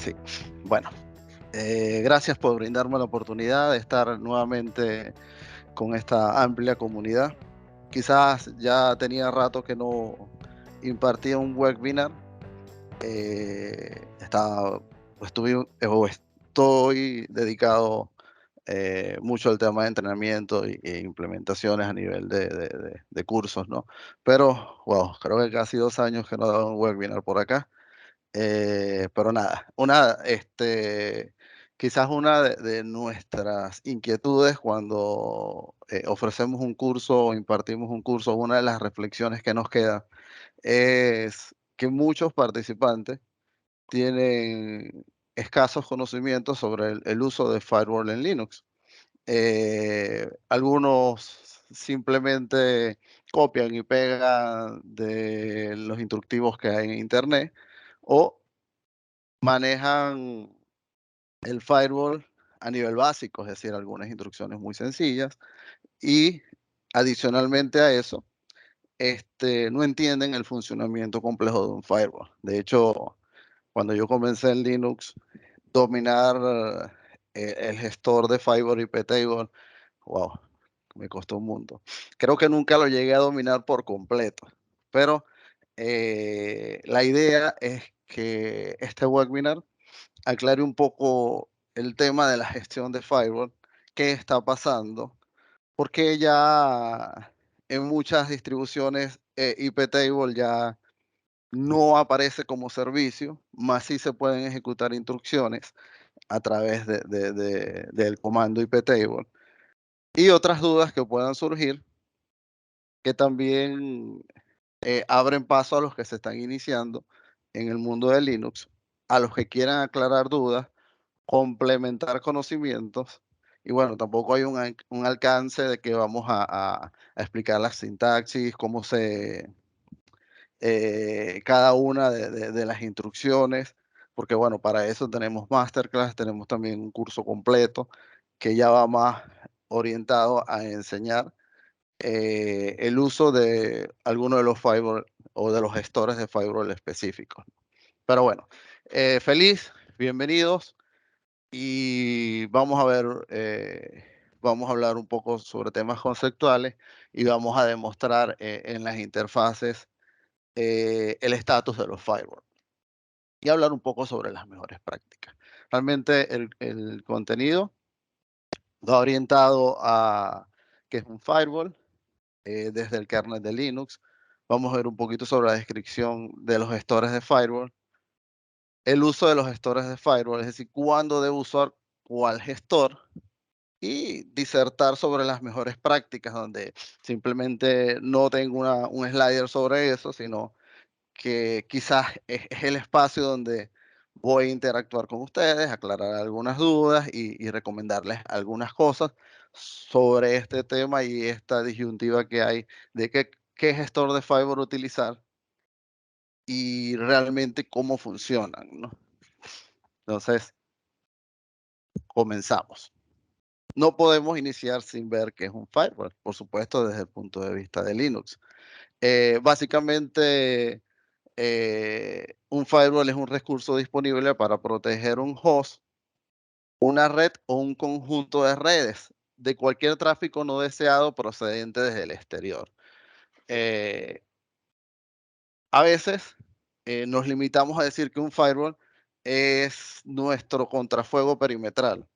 Sí, bueno, gracias por brindarme la oportunidad de estar nuevamente con esta amplia comunidad. Quizás ya tenía rato que no impartía un webinar. Estaba, o estoy dedicado mucho al tema de entrenamiento e implementaciones a nivel de cursos, ¿no? Pero, wow, creo que casi 2 años que no he dado un webinar por acá. Pero nada, quizás una de nuestras inquietudes cuando ofrecemos un curso o impartimos un curso, una de las reflexiones que nos queda es que muchos participantes tienen escasos conocimientos sobre el uso de firewall en Linux. Algunos simplemente copian y pegan de los instructivos que hay en Internet o manejan el firewall a nivel básico, es decir, algunas instrucciones muy sencillas y adicionalmente a eso, no entienden el funcionamiento complejo de un firewall. De hecho, cuando yo comencé en Linux, dominar el gestor de firewall y ptable, wow, me costó un mundo. Creo que nunca lo llegué a dominar por completo, pero la idea es que este webinar aclare un poco el tema de la gestión de firewall, qué está pasando, porque ya en muchas distribuciones iptable ya no aparece como servicio, más sí se pueden ejecutar instrucciones a través del comando iptable. Y otras dudas que puedan surgir que también abren paso a los que se están iniciando en el mundo de Linux, a los que quieran aclarar dudas, complementar conocimientos. Y bueno, tampoco hay un alcance de que vamos a explicar la sintaxis, cómo cada una de las instrucciones, porque bueno, para eso tenemos masterclass, tenemos también un curso completo que ya va más orientado a enseñar el uso de alguno de los firewall o de los gestores de firewall específicos. Pero bueno, feliz, bienvenidos y vamos a ver, vamos a hablar un poco sobre temas conceptuales y vamos a demostrar en las interfaces el estatus de los firewall y hablar un poco sobre las mejores prácticas. Realmente el contenido va orientado a qué es un firewall, desde el kernel de Linux. Vamos a ver un poquito sobre la descripción de los gestores de firewall, el uso de los gestores de firewall, es decir, cuándo debo usar cuál gestor y disertar sobre las mejores prácticas, donde simplemente no tengo un slider sobre eso, sino que quizás es el espacio donde voy a interactuar con ustedes, aclarar algunas dudas y recomendarles algunas cosas sobre este tema y esta disyuntiva que hay de qué gestor de Fiverr utilizar y realmente cómo funcionan, ¿no? Entonces, comenzamos. No podemos iniciar sin ver qué es un firewall, por supuesto, desde el punto de vista de Linux. Básicamente, un firewall es un recurso disponible para proteger un host, una red o un conjunto de redes de cualquier tráfico no deseado procedente desde el exterior. Eh, a veces nos limitamos a decir que un firewall es nuestro contrafuego perimetral,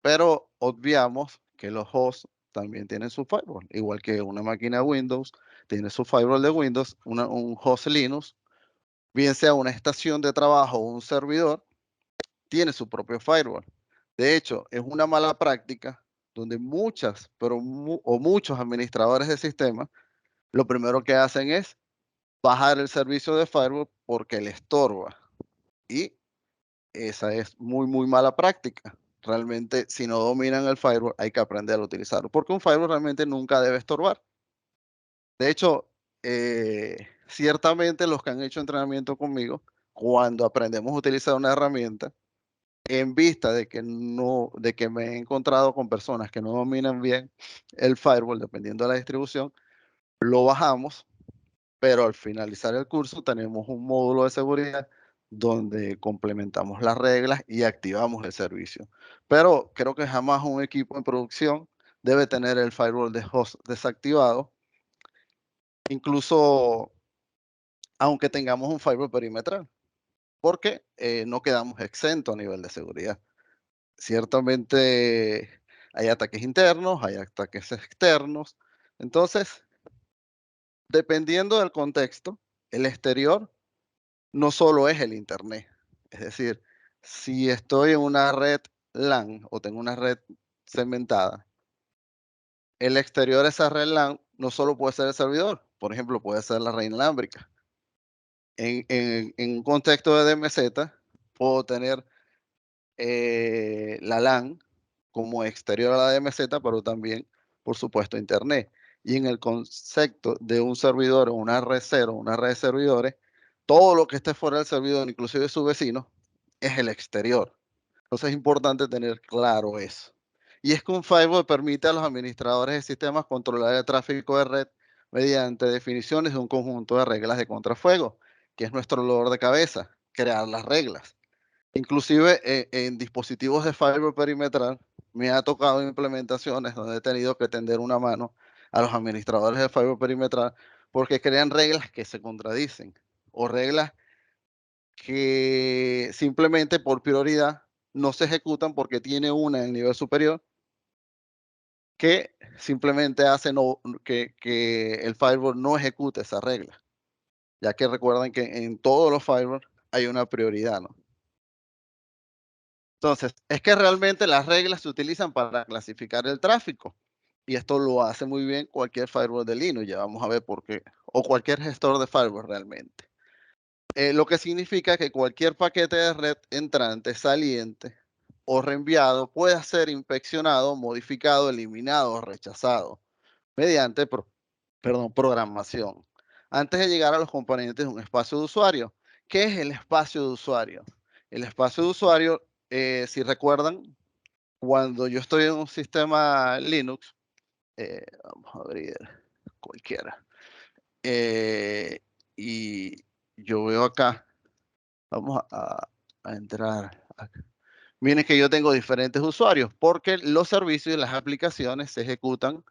pero obviamos que los hosts también tienen su firewall, igual que una máquina Windows tiene su firewall de Windows, un host Linux, bien sea una estación de trabajo o un servidor, tiene su propio firewall. De hecho, es una mala práctica donde muchas, o muchos administradores de sistemas, lo primero que hacen es bajar el servicio de firewall porque le estorba. Y esa es muy, muy mala práctica. Realmente, si no dominan el firewall, hay que aprender a utilizarlo, porque un firewall realmente nunca debe estorbar. De hecho, ciertamente los que han hecho entrenamiento conmigo, cuando aprendemos a utilizar una herramienta, en vista de que no, de que me he encontrado con personas que no dominan bien el firewall, dependiendo de la distribución, lo bajamos, pero al finalizar el curso tenemos un módulo de seguridad donde complementamos las reglas y activamos el servicio. Pero creo que jamás un equipo en producción debe tener el firewall de host desactivado, incluso aunque tengamos un firewall perimetral, porque no quedamos exentos a nivel de seguridad. Ciertamente hay ataques internos, hay ataques externos. Entonces, dependiendo del contexto, el exterior no solo es el Internet. Es decir, si estoy en una red LAN o tengo una red segmentada, el exterior de esa red LAN no solo puede ser el servidor, por ejemplo, puede ser la red inalámbrica. En un contexto de DMZ, puedo tener la LAN como exterior a la DMZ, pero también, por supuesto, Internet. Y en el concepto de un servidor o una red cero, una red de servidores, todo lo que esté fuera del servidor, inclusive su vecino, es el exterior. Entonces es importante tener claro eso. Y es que un firewall permite a los administradores de sistemas controlar el tráfico de red mediante definiciones de un conjunto de reglas de contrafuego, que es nuestro dolor de cabeza, crear las reglas. Inclusive en dispositivos de firewall perimetral me ha tocado implementaciones donde he tenido que tender una mano a los administradores de firewall perimetral porque crean reglas que se contradicen o reglas que simplemente por prioridad no se ejecutan porque tiene una en el nivel superior que simplemente hace que el firewall no ejecute esa regla, ya que recuerden que en todos los firewalls hay una prioridad, ¿no? Entonces, es que realmente las reglas se utilizan para clasificar el tráfico y esto lo hace muy bien cualquier firewall de Linux, ya vamos a ver por qué, o cualquier gestor de firewall realmente. Lo que significa que cualquier paquete de red entrante, saliente o reenviado puede ser inspeccionado, modificado, eliminado o rechazado mediante programación. Antes de llegar a los componentes de un espacio de usuario, ¿qué es el espacio de usuario? El espacio de usuario, si recuerdan, cuando yo estoy en un sistema Linux, vamos a abrir cualquiera, eh, y yo veo acá, vamos a entrar acá. Miren que yo tengo diferentes usuarios porque los servicios y las aplicaciones se ejecutan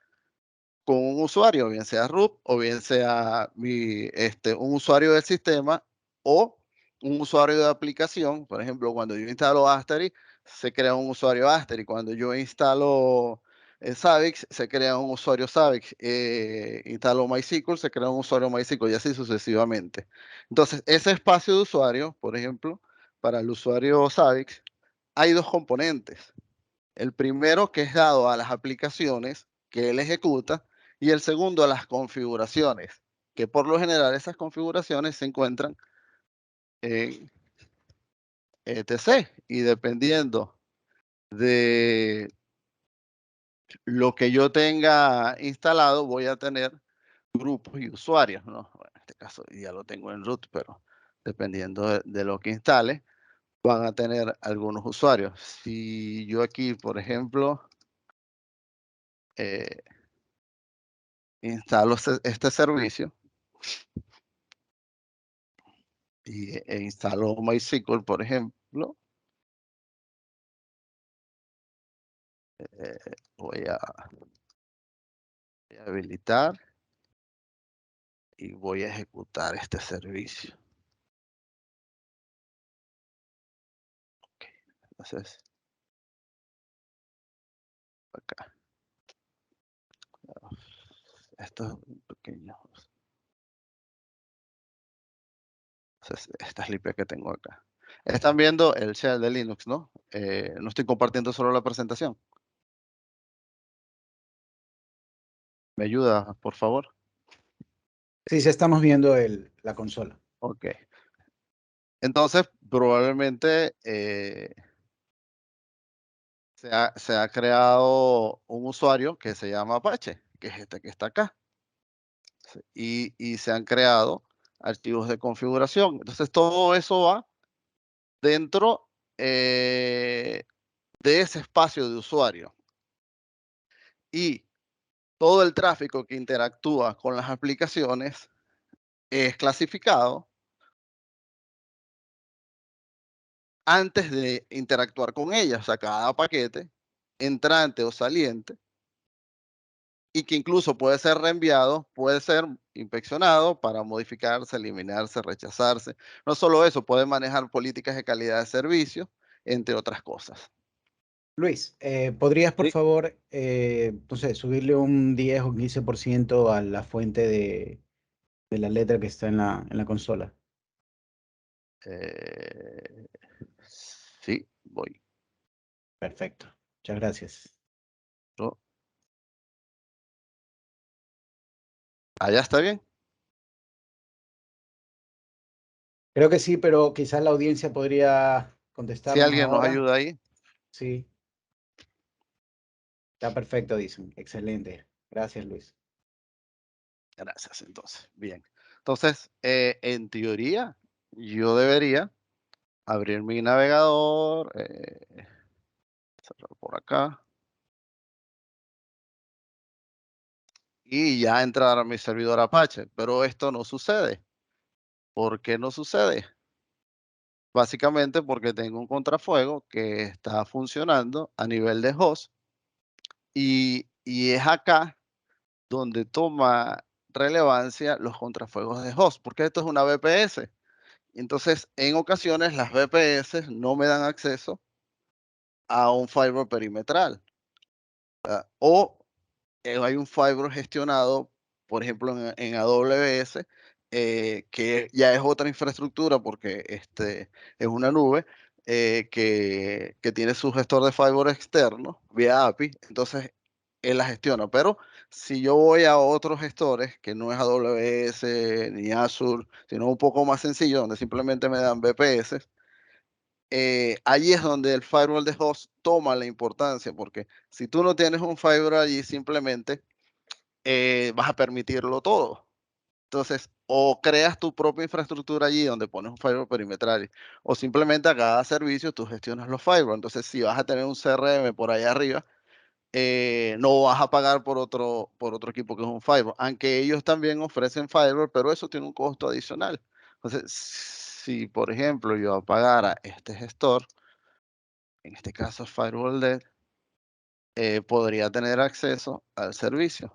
con un usuario, bien sea root o bien sea un usuario del sistema o un usuario de aplicación. Por ejemplo, cuando yo instalo Asterisk, se crea un usuario Asterisk. Cuando yo instalo Zabbix, se crea un usuario Zabbix. Instalo MySQL, se crea un usuario MySQL y así sucesivamente. Entonces, ese espacio de usuario, por ejemplo, para el usuario Zabbix, hay dos componentes. El primero que es dado a las aplicaciones que él ejecuta y el segundo a las configuraciones, que por lo general esas configuraciones se encuentran en etc. Y dependiendo de lo que yo tenga instalado, voy a tener grupos y usuarios, ¿no? Bueno, en este caso ya lo tengo en root, pero dependiendo de lo que instale, van a tener algunos usuarios. Si yo aquí, por ejemplo, eh, instalo este servicio, e instalo MySQL, por ejemplo, voy voy a habilitar y voy a ejecutar este servicio. Ok, entonces, acá, esto es un pequeño. Entonces, esta es la IP que tengo acá. Están viendo el shell de Linux, ¿no? No estoy compartiendo solo la presentación. ¿Me ayuda, por favor? Sí, ya estamos viendo la consola. Ok. Entonces, probablemente se ha creado un usuario que se llama Apache, que es este que está acá. Y se han creado archivos de configuración. Entonces, todo eso va dentro de ese espacio de usuario. Y todo el tráfico que interactúa con las aplicaciones es clasificado antes de interactuar con ella. O sea, cada paquete, entrante o saliente, y que incluso puede ser reenviado, puede ser inspeccionado para modificarse, eliminarse, rechazarse. No solo eso, puede manejar políticas de calidad de servicio, entre otras cosas. Luis, ¿podrías por Sí. favor, no sé, subirle un 10 o 15% a la fuente de la letra que está en la consola? Eh, sí, voy. Perfecto. Muchas gracias. Yo- Allá está bien. Creo que sí, pero quizás la audiencia podría Si contestarnos alguien nos ahora. ayuda ahí, Sí, está perfecto, dicen. Excelente. Gracias, Luis. gracias. Entonces, bien. Entonces, en teoría, yo debería abrir mi navegador, cerrar por acá y ya entrar a mi servidor Apache. Pero esto no sucede. ¿Por qué no sucede? Básicamente porque tengo un contrafuego que está funcionando a nivel de host y es acá donde toma relevancia los contrafuegos de host, porque esto es una VPS. Entonces, en ocasiones las VPS no me dan acceso a un firewall perimetral, o hay un firewall gestionado, por ejemplo, en AWS, que ya es otra infraestructura porque es una nube que tiene su gestor de firewall externo vía API, entonces él la gestiona. Pero si yo voy a otros gestores, que no es AWS ni Azure, sino un poco más sencillo, donde simplemente me dan VPS, allí es donde el firewall de host toma la importancia, porque si tú no tienes un firewall allí, simplemente vas a permitirlo todo. Entonces, o creas tu propia infraestructura allí donde pones un firewall perimetral, o simplemente a cada servicio tú gestionas los firewalls. Entonces, si vas a tener un CRM por ahí arriba, no vas a pagar por otro equipo que es un firewall, aunque ellos también ofrecen firewall, pero eso tiene un costo adicional. Entonces, si por ejemplo yo pagara este gestor, en este caso FirewallLED, podría tener acceso al servicio.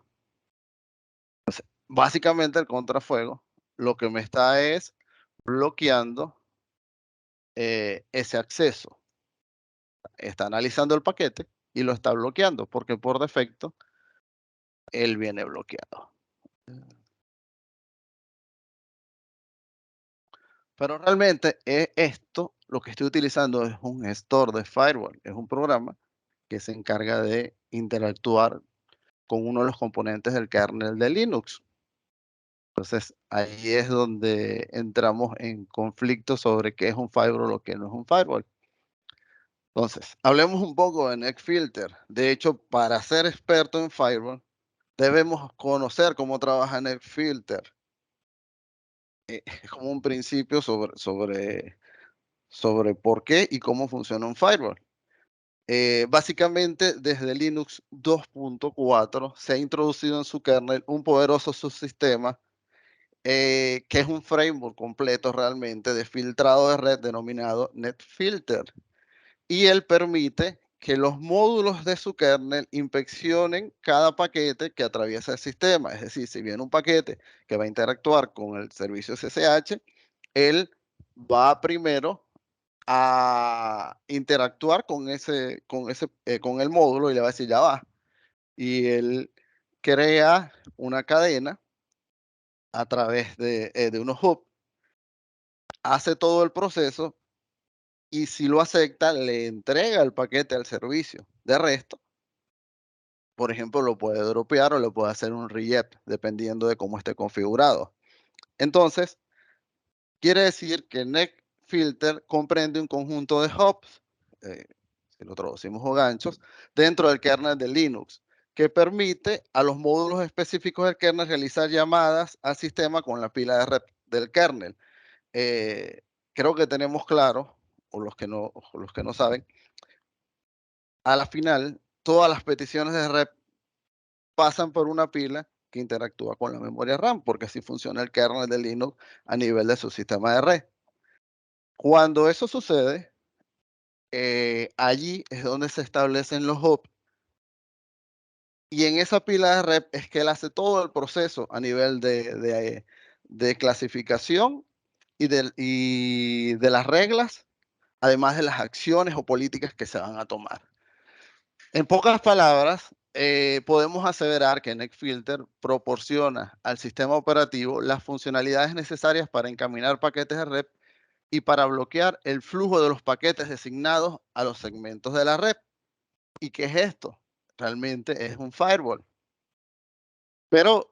Básicamente el contrafuego lo que me está es bloqueando ese acceso. Está analizando el paquete y lo está bloqueando porque por defecto él viene bloqueado. Pero realmente esto, lo que estoy utilizando es un gestor de firewall, es un programa que se encarga de interactuar con uno de los componentes del kernel de Linux. Entonces, ahí es donde entramos en conflicto sobre qué es un firewall o qué no es un firewall. Entonces, hablemos un poco de NetFilter. De hecho, para ser experto en firewall, debemos conocer cómo trabaja NetFilter. Es como un principio sobre por qué y cómo funciona un firewall. Básicamente, desde Linux 2.4 se ha introducido en su kernel un poderoso subsistema que es un framework completo realmente de filtrado de red denominado NetFilter. Y él permite que los módulos de su kernel inspeccionen cada paquete que atraviesa el sistema. Es decir, si viene un paquete que va a interactuar con el servicio SSH, él va primero a interactuar con el módulo y le va a decir, ya va. Y él crea una cadena a través de unos hubs, hace todo el proceso y si lo acepta, le entrega el paquete al servicio. De resto, por ejemplo, lo puede dropear o le puede hacer un reject, dependiendo de cómo esté configurado. Entonces, quiere decir que NetFilter comprende un conjunto de hubs, eh, si lo traducimos o ganchos, dentro del kernel de Linux, que permite a los módulos específicos del kernel realizar llamadas al sistema con la pila de red del kernel. Eh, Creo que tenemos claro, o los que no saben, a la final, todas las peticiones de red pasan por una pila que interactúa con la memoria RAM, porque así funciona el kernel de Linux a nivel de su sistema de red. Cuando eso sucede, allí es donde se establecen los hubs y en esa pila de red es que él hace todo el proceso a nivel de clasificación y de las reglas, además de las acciones o políticas que se van a tomar. En pocas palabras, podemos aseverar que NetFilter proporciona al sistema operativo las funcionalidades necesarias para encaminar paquetes de red y para bloquear el flujo de los paquetes designados a los segmentos de la red. ¿Y qué es esto? Realmente es un firewall, pero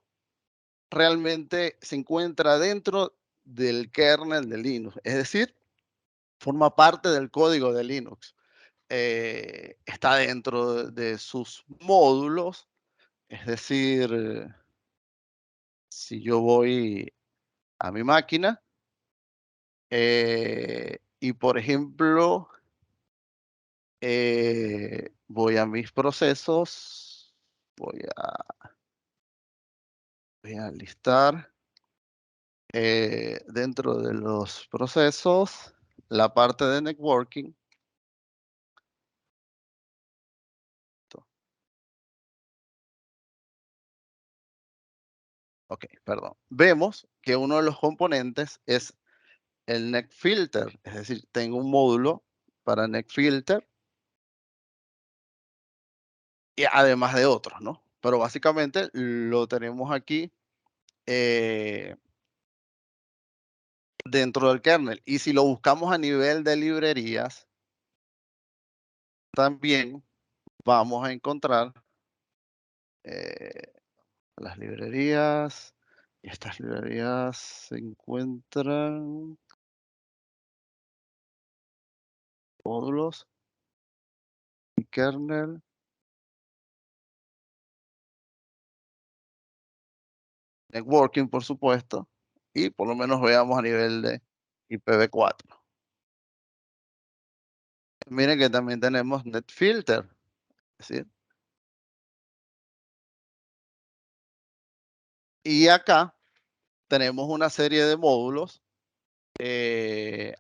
realmente se encuentra dentro del kernel de Linux, es decir, forma parte del código de Linux. Está dentro de sus módulos, es decir, si yo voy a mi máquina y, por ejemplo, voy a mis procesos, voy a, voy a listar dentro de los procesos la parte de networking. Ok, perdón. Vemos que uno de los componentes es el NetFilter, es decir, tengo un módulo para NetFilter y además de otros, ¿no? Pero básicamente lo tenemos aquí eh, dentro del kernel. Y si lo buscamos a nivel de librerías, también vamos a encontrar eh, las librerías. Y estas librerías se encuentran módulos y kernel, networking, por supuesto, y por lo menos veamos a nivel de IPv4. Miren que también tenemos NetFilter, es decir, y acá tenemos una serie de módulos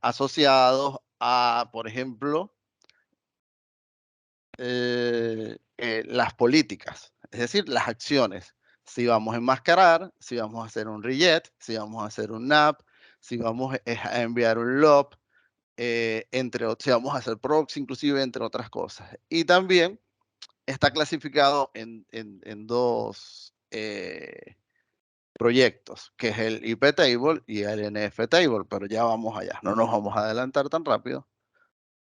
asociados a, por ejemplo, las políticas, es decir, las acciones. Si vamos a enmascarar, si vamos a hacer un rejet, si vamos a hacer un NAP, si vamos a enviar un LOP, entre otros, si vamos a hacer proxy, inclusive, entre otras cosas. Y también está clasificado en dos proyectos, que es el IP Table y el NF Table, pero ya vamos allá, no nos vamos a adelantar tan rápido,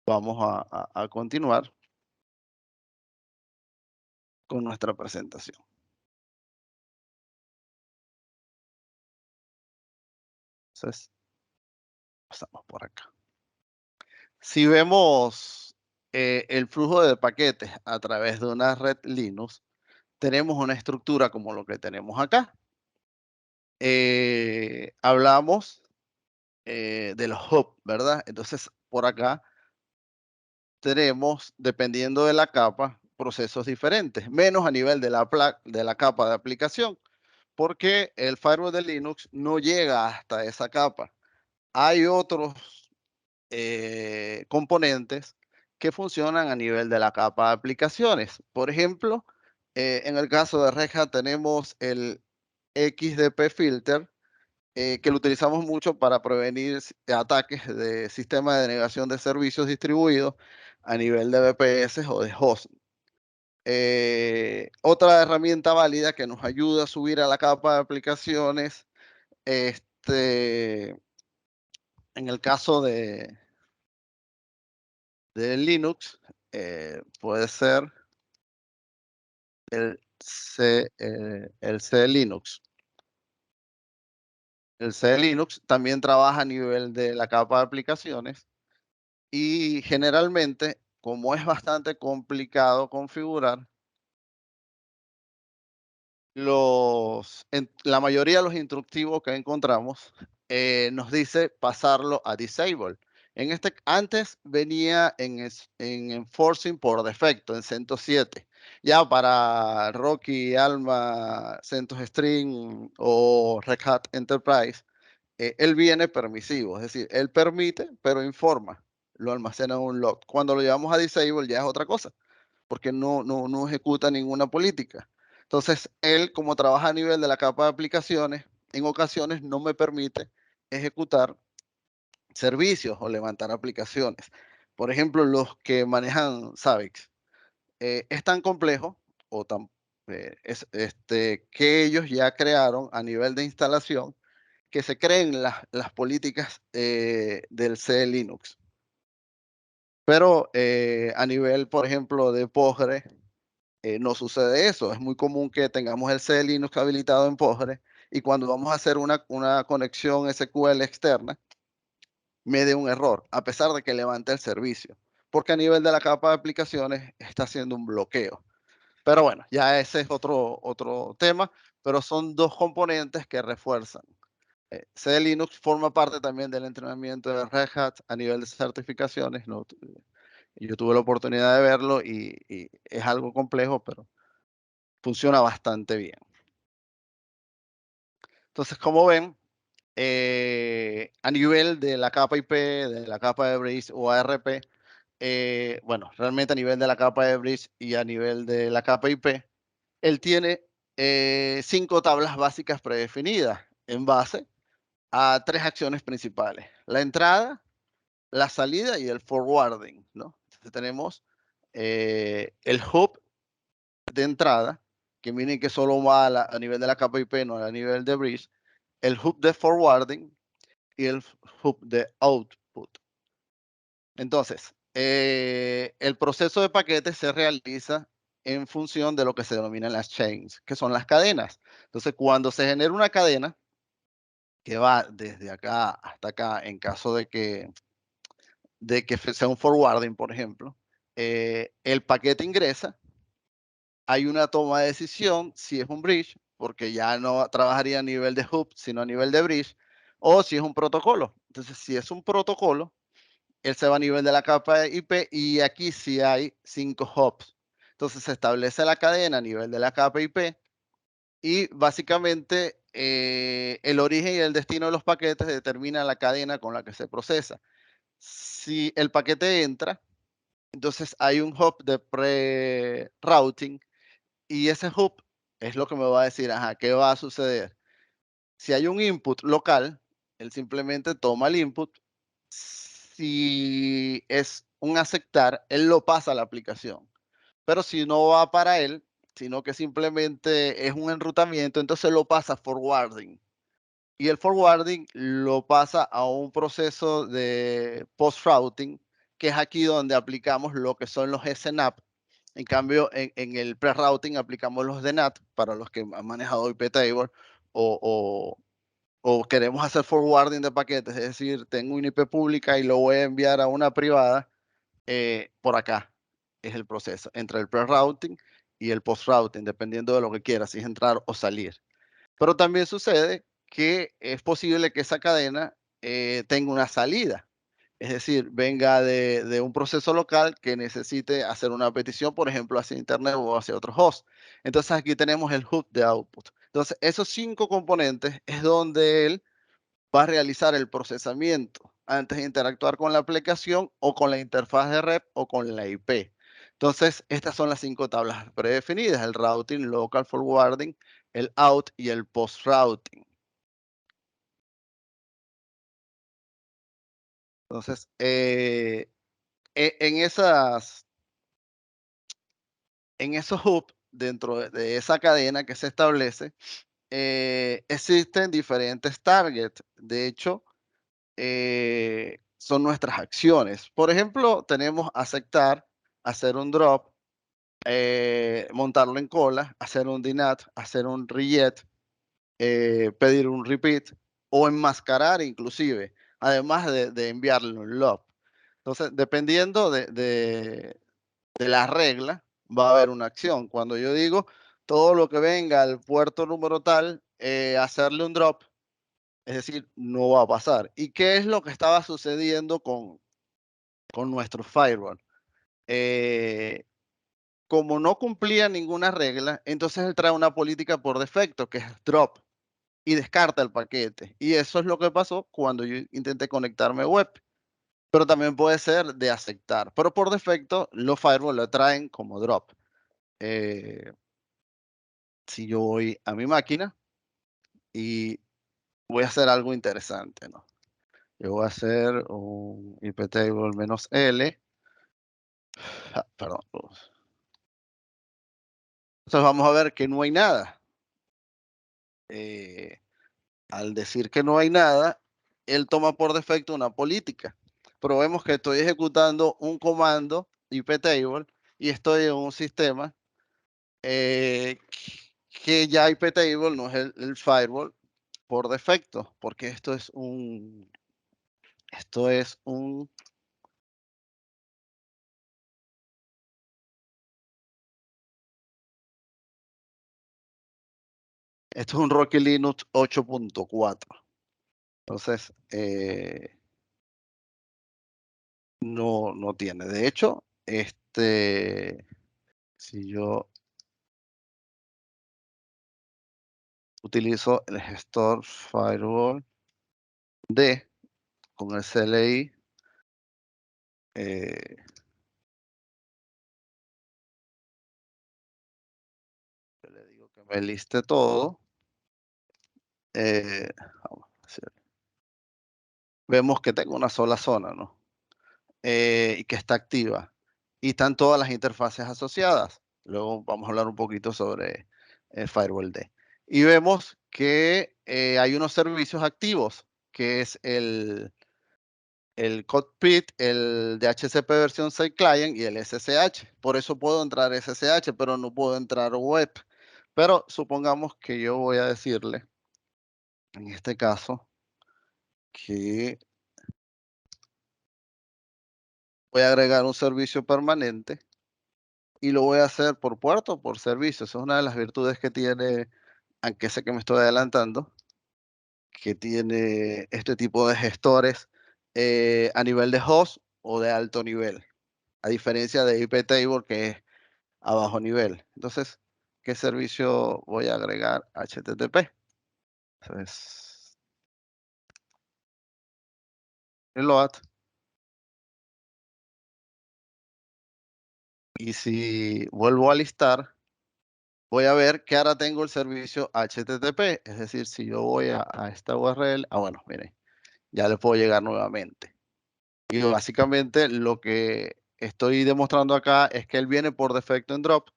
vamos a continuar con nuestra presentación. Entonces, pasamos por acá. Si vemos el flujo de paquetes a través de una red Linux, tenemos una estructura como lo que tenemos acá. Hablamos de los hubs, ¿verdad? Entonces, por acá tenemos, dependiendo de la capa, procesos diferentes, menos a nivel de la capa de aplicación, porque el firewall de Linux no llega hasta esa capa. Hay otros componentes que funcionan a nivel de la capa de aplicaciones. Por ejemplo, en el caso de Red Hat tenemos el XDP filter, que lo utilizamos mucho para prevenir ataques de sistema de denegación de servicios distribuidos a nivel de VPS o de host. Otra herramienta válida que nos ayuda a subir a la capa de aplicaciones, en el caso de Linux, puede ser el C Linux. El C Linux también trabaja a nivel de la capa de aplicaciones y generalmente, como es bastante complicado configurar, la mayoría de los instructivos que encontramos nos dice pasarlo a disable. Antes venía en enforcing por defecto, en CentOS 7. Ya para Rocky, Alma, CentOS String o Red Hat Enterprise, él viene permisivo, es decir, él permite, pero informa. lo almacena en un log. Cuando lo llevamos a disable ya es otra cosa, porque no ejecuta ninguna política. Entonces, él, como trabaja a nivel de la capa de aplicaciones, en ocasiones no me permite ejecutar servicios o levantar aplicaciones. Por ejemplo, los que manejan Zabbix. Es tan complejo o tan, que ellos ya crearon a nivel de instalación que se creen las políticas del C Linux. Pero a nivel, por ejemplo, de Postgre, no sucede eso. Es muy común que tengamos el C Linux habilitado en Postgre y cuando vamos a hacer una conexión SQL externa, me dé un error, a pesar de que levante el servicio. Porque a nivel de la capa de aplicaciones está haciendo un bloqueo. Pero bueno, ya ese es otro tema, pero son dos componentes que refuerzan. C Linux forma parte también del entrenamiento de Red Hat a nivel de certificaciones. ¿No? Yo tuve la oportunidad de verlo y es algo complejo, pero funciona bastante bien. Entonces, como ven, a nivel de la capa IP, de la capa de Breeze o ARP, bueno, realmente a nivel de la capa de Breeze y a nivel de la capa IP, él tiene 5 tablas básicas predefinidas en base a 3 acciones principales. La entrada, la salida y el forwarding, ¿no? Entonces tenemos el hub de entrada, que miren que solo va a nivel de la capa IP, no a nivel de bridge, el hub de forwarding y el hub de output. Entonces, el proceso de paquetes se realiza en función de lo que se denominan las chains, que son las cadenas. Entonces, cuando se genera una cadena que va desde acá hasta acá, en caso de que sea un forwarding, por ejemplo, el paquete ingresa, hay una toma de decisión si es un bridge, porque ya no trabajaría a nivel de hub, sino a nivel de bridge, o si es un protocolo. Entonces, si es un protocolo, él se va a nivel de la capa de IP y aquí sí hay 5 hubs. Entonces se establece la cadena a nivel de la capa IP y básicamente el origen y el destino de los paquetes determina la cadena con la que se procesa. Si el paquete entra, entonces hay un hub de pre-routing y ese hub es lo que me va a decir, ajá, ¿qué va a suceder? Si hay un input local, él simplemente toma el input. Si es un aceptar, él lo pasa a la aplicación. Pero si no va para él, sino que simplemente es un enrutamiento, entonces lo pasa a forwarding. Y el forwarding lo pasa a un proceso de post-routing, que es aquí donde aplicamos lo que son los SNAP. En cambio, en el pre-routing aplicamos los DNAT para los que han manejado IP Table o, o queremos hacer forwarding de paquetes, es decir, tengo una IP pública y lo voy a enviar a una privada, por acá es el proceso, entre el pre-routing y el post-routing, dependiendo de lo que quieras, si es entrar o salir. Pero también sucede que es posible que esa cadena tenga una salida, es decir, venga de un proceso local que necesite hacer una petición, por ejemplo, hacia Internet o hacia otro host. Entonces aquí tenemos el hub de output. Entonces, esos 5 componentes es donde él va a realizar el procesamiento antes de interactuar con la aplicación o con la interfaz de red o con la IP. Entonces, estas son las 5 tablas predefinidas: el routing, local forwarding, el out y el post routing. Entonces, en esos hubs, dentro de esa cadena que se establece, existen diferentes targets. De hecho, son nuestras acciones. Por ejemplo, tenemos aceptar, hacer un drop, montarlo en cola, hacer un DNAT, hacer un reget, pedir un repeat o enmascarar inclusive, además de enviarle un log. Entonces, dependiendo de la regla, va a haber una acción. Cuando yo digo todo lo que venga al puerto número tal, hacerle un drop, es decir, no va a pasar. ¿Y qué es lo que estaba sucediendo con nuestro firewall? Eh, Como no cumplía ninguna regla, entonces él trae una política por defecto, que es drop, y descarta el paquete. Y eso es lo que pasó cuando yo intenté conectarme web. pero también puede ser de aceptar. Pero por defecto, los firewall lo traen como drop. Eh, si yo voy a mi máquina y voy a hacer algo interesante, ¿no? Yo voy a hacer un iptable -L. Perdón. Entonces vamos a ver que no hay nada. Eh, Al decir que no hay nada, él toma por defecto una política. Pero vemos que estoy ejecutando un comando iptable y estoy en un sistema que ya iptable no es el firewall por defecto, porque esto es un, esto es un Rocky Linux 8.4. Entonces, no tiene. De hecho, si yo utilizo el gestor firewall D con el CLI, eh, le digo que me liste todo. Vamos a hacer- Vemos que tengo una sola zona, ¿no? Y que está activa. Y están todas las interfaces asociadas. Luego vamos a hablar un poquito sobre el Firewall D. Y vemos que hay unos servicios activos, que es el cockpit, el DHCP versión 6 client y el SSH. Por eso puedo entrar SSH, pero no puedo entrar web. Pero supongamos que yo voy a decirle, en este caso, que voy a agregar un servicio permanente y lo voy a hacer por puerto o por servicio. Esa es una de las virtudes que tiene, aunque sé que me estoy adelantando, que tiene este tipo de gestores a nivel de host o de alto nivel, a diferencia de iptable que es a bajo nivel. Entonces, ¿qué servicio voy a agregar? HTTP. Entonces, el load. Y si vuelvo a listar, voy a ver que ahora tengo el servicio HTTP. Es decir, si yo voy a esta URL, bueno, miren, ya le puedo llegar nuevamente. Y básicamente lo que estoy demostrando acá es que él viene por defecto en drop,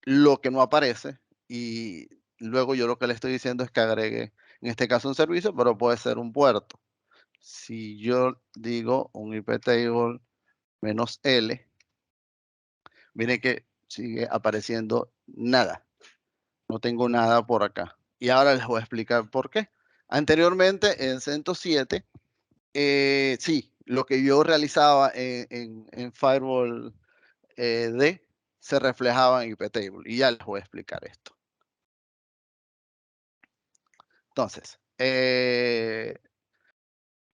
lo que no aparece. Y luego yo lo que le estoy diciendo es que agregue, en este caso, un servicio, pero puede ser un puerto. Si yo digo un iptable -L, miren que sigue apareciendo nada. No tengo nada por acá. Y ahora les voy a explicar por qué. Anteriormente en CentOS 7, sí, lo que yo realizaba en Firewall D se reflejaba en iptable. Y ya les voy a explicar esto. Entonces,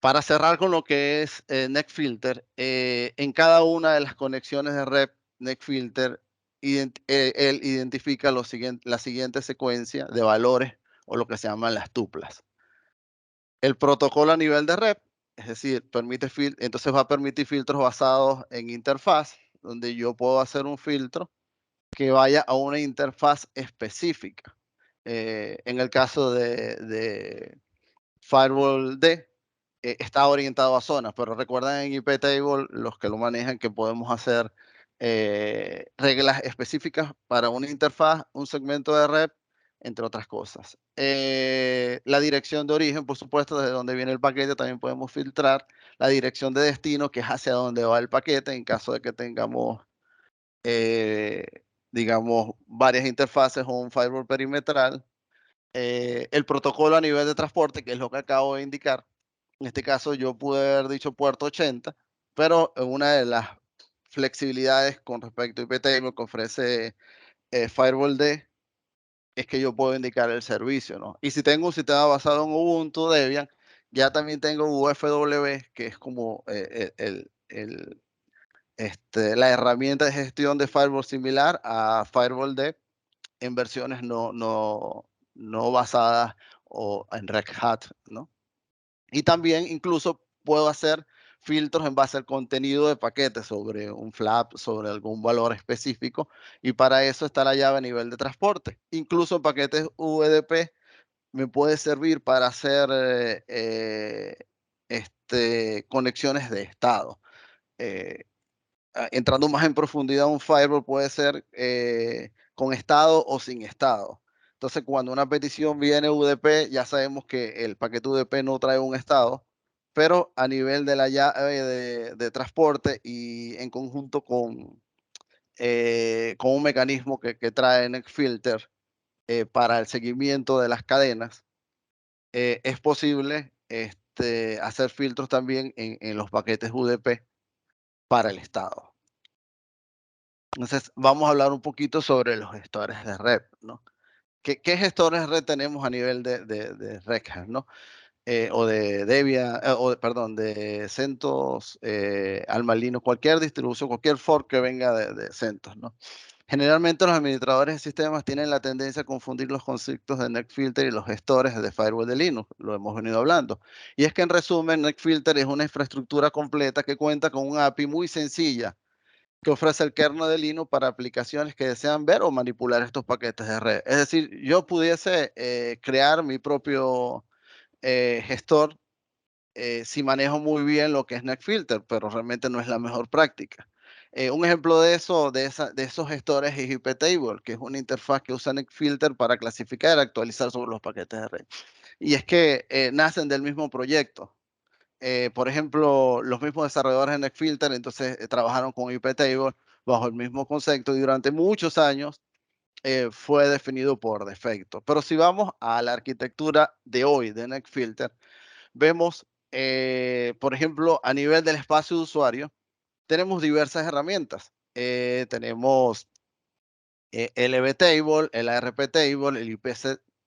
para cerrar con lo que es NetFilter, en cada una de las conexiones de red NetFilter, él identifica la siguiente secuencia de valores o lo que se llaman las tuplas. El protocolo a nivel de red, es decir, entonces va a permitir filtros basados en interfaz, donde yo puedo hacer un filtro que vaya a una interfaz específica. En el caso de Firewall D, está orientado a zonas, pero recuerden en iptable, los que lo manejan, que podemos hacer reglas específicas para una interfaz, un segmento de red, entre otras cosas. La dirección de origen, por supuesto, desde donde viene el paquete, también podemos filtrar la dirección de destino, que es hacia donde va el paquete, en caso de que tengamos, eh, digamos, varias interfaces o un firewall perimetral. El protocolo a nivel de transporte, que es lo que acabo de indicar. En este caso yo pude haber dicho puerto 80, pero una de las flexibilidades con respecto a iptable que ofrece Firewall D es que yo puedo indicar el servicio, ¿no? Y si tengo un sistema basado en Ubuntu Debian, ya también tengo UFW, que es como la herramienta de gestión de firewall similar a Firewall D, en versiones no basadas o en Red Hat, ¿no? Y también incluso puedo hacer filtros en base al contenido de paquetes sobre un flap, sobre algún valor específico, y para eso está la llave a nivel de transporte. Incluso en paquetes UDP me puede servir para hacer conexiones de estado. Eh, Entrando más en profundidad, un firewall puede ser con estado o sin estado. Entonces, cuando una petición viene UDP, ya sabemos que el paquete UDP no trae un estado, pero a nivel de la llave de transporte y en conjunto con un mecanismo que trae NetFilter para el seguimiento de las cadenas, es posible hacer filtros también en los paquetes UDP para el estado. Entonces, vamos a hablar un poquito sobre los gestores de red, ¿no? ¿Qué gestores de red tenemos a nivel de Red Hat, ¿no? O de Debian, perdón, de CentOS, Alma Linux, cualquier distribución, cualquier fork que venga de CentOS, ¿no? Generalmente los administradores de sistemas tienen la tendencia a confundir los conceptos de NetFilter y los gestores de firewall de Linux, lo hemos venido hablando. Y es que en resumen, NetFilter es una infraestructura completa que cuenta con una API muy sencilla que ofrece el kernel de Linux para aplicaciones que desean ver o manipular estos paquetes de red. Es decir, yo pudiese crear mi propio gestor si manejo muy bien lo que es NetFilter, pero realmente no es la mejor práctica. Un ejemplo de eso, de esos gestores es iptable, que es una interfaz que usa NetFilter para clasificar y actualizar sobre los paquetes de red. Y es que nacen del mismo proyecto. Por ejemplo, los mismos desarrolladores de NetFilter, entonces trabajaron con iptable bajo el mismo concepto y durante muchos años fue definido por defecto. Pero si vamos a la arquitectura de hoy de NetFilter, vemos, por ejemplo, a nivel del espacio de usuario, tenemos diversas herramientas. Tenemos el EV Table, el ARP Table, el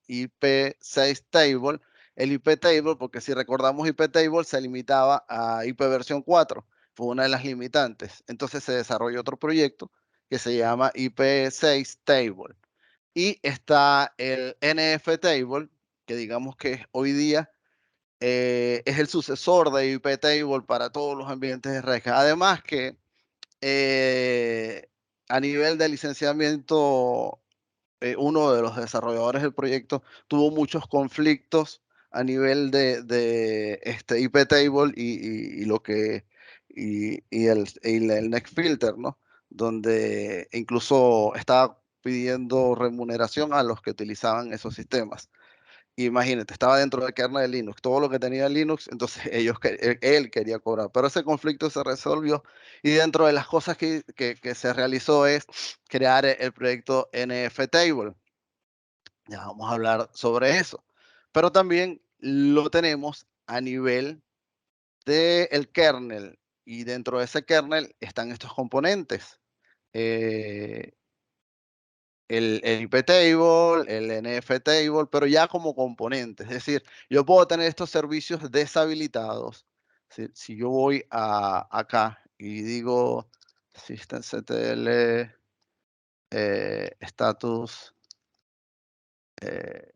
IP6 Table, el IP Table, porque si recordamos IP Table se limitaba a IP versión 4, fue una de las limitantes. Entonces se desarrolló otro proyecto que se llama IP6 Table. Y está el NF Table, que digamos que hoy día es el sucesor de IP Table para todos los ambientes de Red Hat. Además que a nivel de licenciamiento, uno de los desarrolladores del proyecto tuvo muchos conflictos a nivel de este IP Table y lo que el Next Filter, ¿no? Donde incluso estaba pidiendo remuneración a los que utilizaban esos sistemas. Imagínate, estaba dentro del kernel de Linux, todo lo que tenía Linux, entonces él quería cobrar, pero ese conflicto se resolvió y dentro de las cosas que se realizó es crear el proyecto NFTable. Ya vamos a hablar sobre eso, pero también lo tenemos a nivel del kernel y dentro de ese kernel están estos componentes. Eh, el IP table, el NF table, pero ya como componente. Es decir, yo puedo tener estos servicios deshabilitados. Si yo voy acá y digo systemctl status eh,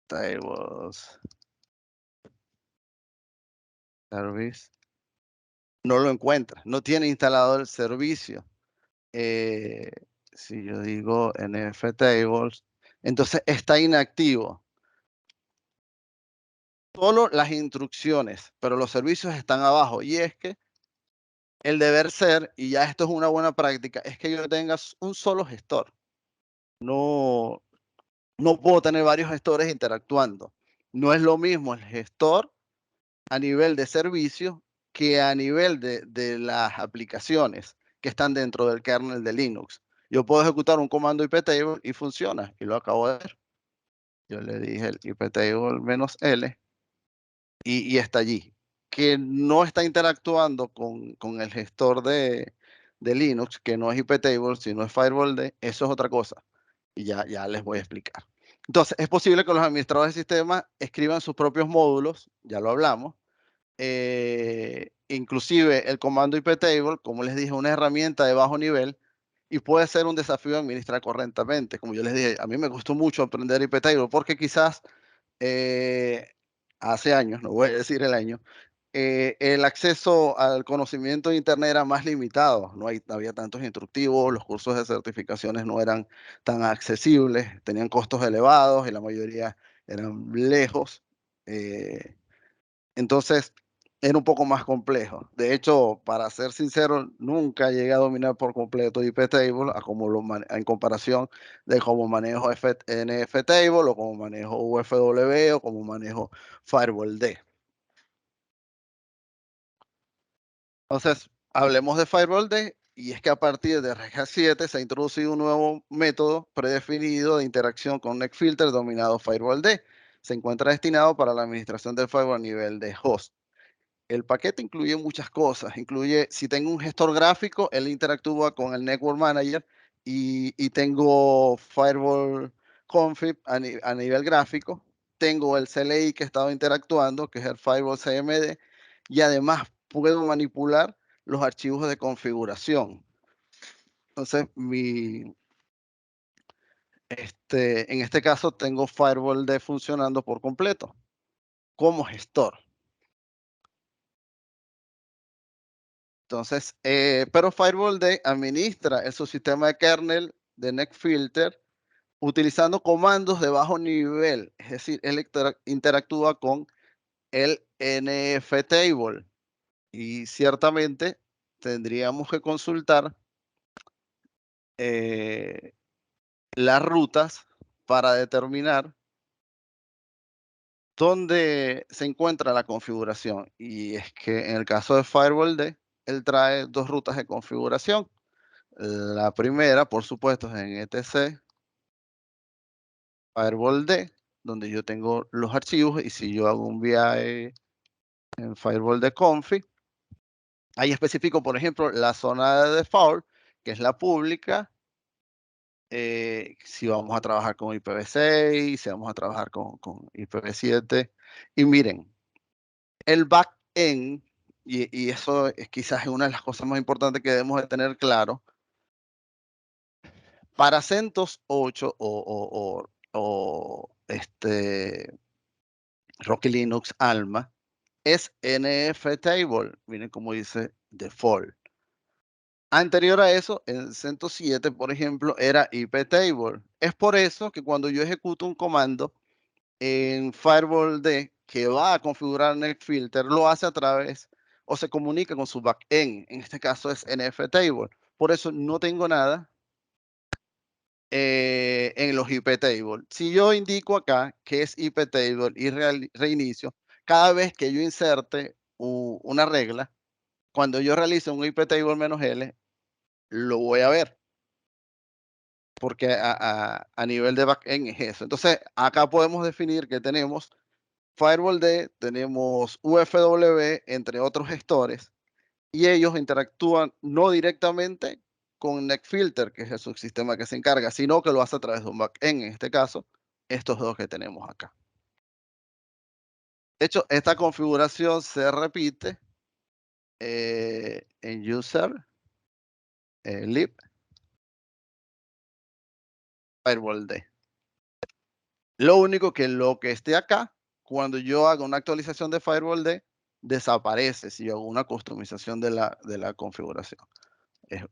tables service, no lo encuentra, no tiene instalado el servicio. Eh, si yo digo NF tables, entonces está inactivo. Solo las instrucciones, pero los servicios están abajo. Y es que el deber ser, y ya esto es una buena práctica, es que yo tenga un solo gestor. No, no puedo tener varios gestores interactuando. No es lo mismo el gestor a nivel de servicio que a nivel de las aplicaciones que están dentro del kernel de Linux. Yo puedo ejecutar un comando iptable y funciona, y lo acabo de ver. Yo le dije el iptable -L y está allí. Que no está interactuando con el gestor de Linux, que no es iptable, sino es firewall, eso es otra cosa. Y ya les voy a explicar. Entonces, es posible que los administradores de sistemas escriban sus propios módulos, ya lo hablamos. Inclusive el comando iptable, como les dije, es una herramienta de bajo nivel y puede ser un desafío administrar correctamente. Como yo les dije, a mí me costó mucho aprender iptable porque quizás eh, hace años, no voy a decir el año, el acceso al conocimiento de Internet era más limitado, no había tantos instructivos, los cursos de certificaciones no eran tan accesibles, tenían costos elevados y la mayoría eran lejos. eh, entonces, era un poco más complejo. De hecho, para ser sincero, nunca llegué a dominar por completo IP Table en comparación de cómo manejo NF Table o cómo manejo UFW o cómo manejo Firewall D. Entonces, hablemos de Firewall D, y es que a partir de Red Hat 7 se ha introducido un nuevo método predefinido de interacción con NetFilter denominado Firewall D. Se encuentra destinado para la administración del firewall a nivel de host. El paquete incluye muchas cosas. Incluye, si tengo un gestor gráfico, él interactúa con el Network Manager y tengo Firewall Config a nivel gráfico. Tengo el CLI que he estado interactuando, que es el Firewall CMD, y además puedo manipular los archivos de configuración. Entonces, en este caso tengo Firewall D funcionando por completo como gestor. Entonces, pero Firewall D administra el subsistema de kernel de NetFilter utilizando comandos de bajo nivel, es decir, él interactúa con el NFTable y ciertamente tendríamos que consultar eh, las rutas para determinar dónde se encuentra la configuración. Y es que en el caso de Firewall D, él trae dos rutas de configuración. La primera, por supuesto, es en etc Firewall D, donde yo tengo los archivos, y si yo hago un VI en Firewall D config, ahí especifico, por ejemplo, la zona de default, que es la pública, si vamos a trabajar con IPv6, si vamos a trabajar con IPv7. Y miren, el backend, y eso es quizás una de las cosas más importantes que debemos de tener claro, para CentOS 8 Rocky Linux Alma, es NFTable. Miren cómo dice default. Anterior a eso, en CentOS 7, por ejemplo, era iptable. Es por eso que cuando yo ejecuto un comando en Firewall D que va a configurar NetFilter, lo hace a través o se comunica con su backend. En este caso es NFTable. Por eso no tengo nada en los iptable. Si yo indico acá que es iptable y reinicio, cada vez que yo inserte una regla, cuando yo realice un iptable "-l", lo voy a ver, porque a nivel de backend es eso. Entonces, acá podemos definir que tenemos Firewall D, tenemos UFW, entre otros gestores, y ellos interactúan no directamente con NetFilter, que es el subsistema que se encarga, sino que lo hace a través de un backend, en este caso, estos dos que tenemos acá. De hecho, esta configuración se repite en user, lib, Firewall D. Lo único que lo que esté acá, cuando yo haga una actualización de Firewall D, desaparece si yo hago una customización de la configuración. Es,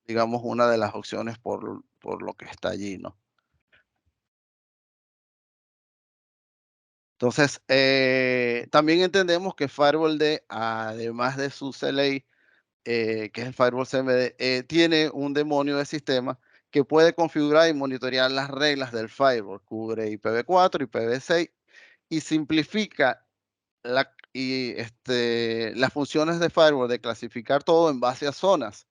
digamos, una de las opciones por lo que está allí, ¿no? Entonces, también entendemos que Firewall D, además de su CLI, que es el Firewall CMD, tiene un demonio de sistema que puede configurar y monitorear las reglas del firewall. Cubre IPv4, IPv6 y simplifica las funciones de firewall de clasificar todo en base a zonas.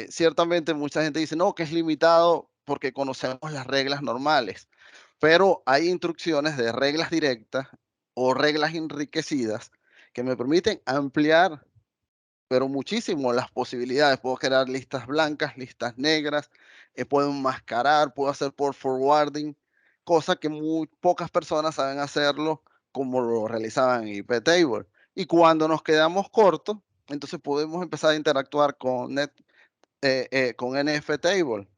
Ciertamente mucha gente dice, no, que es limitado porque conocemos las reglas normales, pero hay instrucciones de reglas directas o reglas enriquecidas que me permiten ampliar, pero muchísimo, las posibilidades. Puedo crear listas blancas, listas negras, puedo enmascarar, puedo hacer por forwarding, cosa que muy pocas personas saben hacerlo como lo realizaban en iptable. Y cuando nos quedamos cortos, entonces podemos empezar a interactuar con NFTable.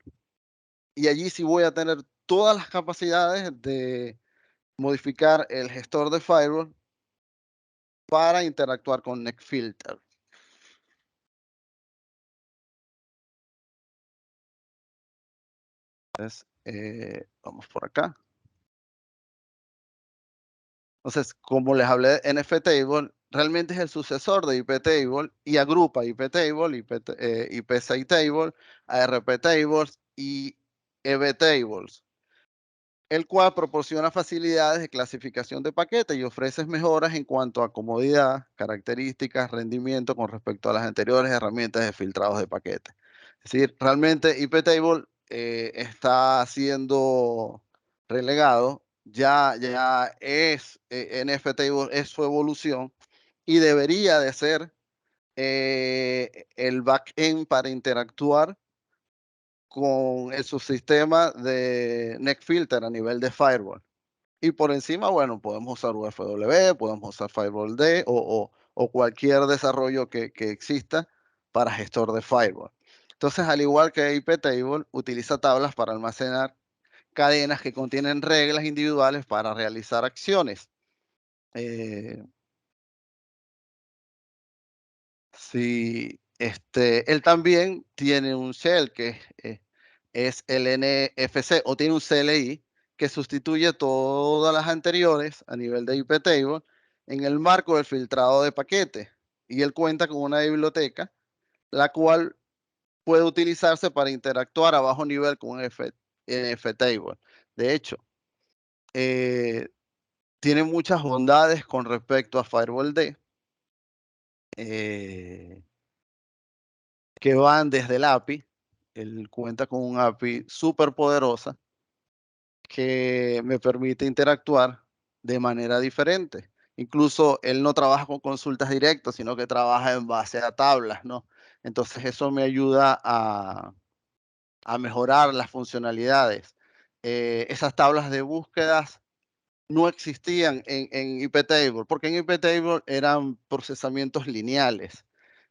Y allí sí voy a tener todas las capacidades de modificar el gestor de firewall para interactuar con NetFilter. Entonces, vamos por acá. Entonces, como les hablé, NFTable realmente es el sucesor de IPTable y agrupa IPTable, IP6Table, ARP-tables y EB-tables, el cual proporciona facilidades de clasificación de paquetes y ofrece mejoras en cuanto a comodidad, características, rendimiento con respecto a las anteriores herramientas de filtrados de paquetes. Es decir, realmente IPTable está siendo relegado, ya es NFTable, es su evolución y debería de ser el backend para interactuar con el subsistema de NetFilter a nivel de firewall. Y por encima, bueno, podemos usar UFW, podemos usar Firewall D o cualquier desarrollo que exista para gestor de firewall. Entonces, al igual que IPTable, utiliza tablas para almacenar cadenas que contienen reglas individuales para realizar acciones. Eh, él también tiene un shell que es el NFC o tiene un CLI que sustituye todas las anteriores a nivel de IP table en el marco del filtrado de paquetes. Y él cuenta con una biblioteca, la cual puede utilizarse para interactuar a bajo nivel con NFTable. De hecho, eh, tiene muchas bondades con respecto a Firewall D. Que van desde el API. Él cuenta con un API súper poderosa que me permite interactuar de manera diferente. Incluso él no trabaja con consultas directas, sino que trabaja en base a tablas, ¿no? Entonces eso me ayuda a mejorar las funcionalidades. Esas tablas de búsquedas no existían en IPTable, porque en IPTable eran procesamientos lineales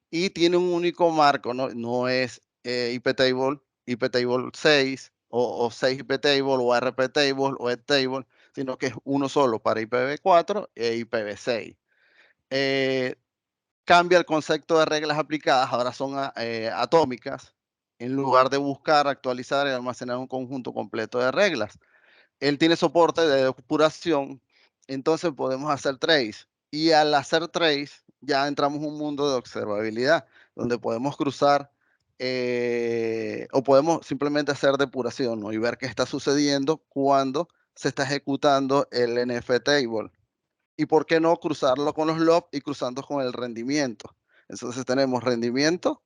y tiene un único marco, no es IPTable, IPTable 6 o 6 IPTable o RPTable o EdTable, sino que es uno solo para IPv4 e IPv6. Eh, Cambia el concepto de reglas aplicadas, ahora son atómicas, en lugar de buscar, actualizar y almacenar un conjunto completo de reglas. Él tiene soporte de depuración, entonces podemos hacer trace. Y al hacer trace, ya entramos en un mundo de observabilidad, donde podemos cruzar o podemos simplemente hacer depuración, ¿no? Y ver qué está sucediendo cuando se está ejecutando el NF table. Y por qué no cruzarlo con los logs y cruzando con el rendimiento. Entonces tenemos rendimiento,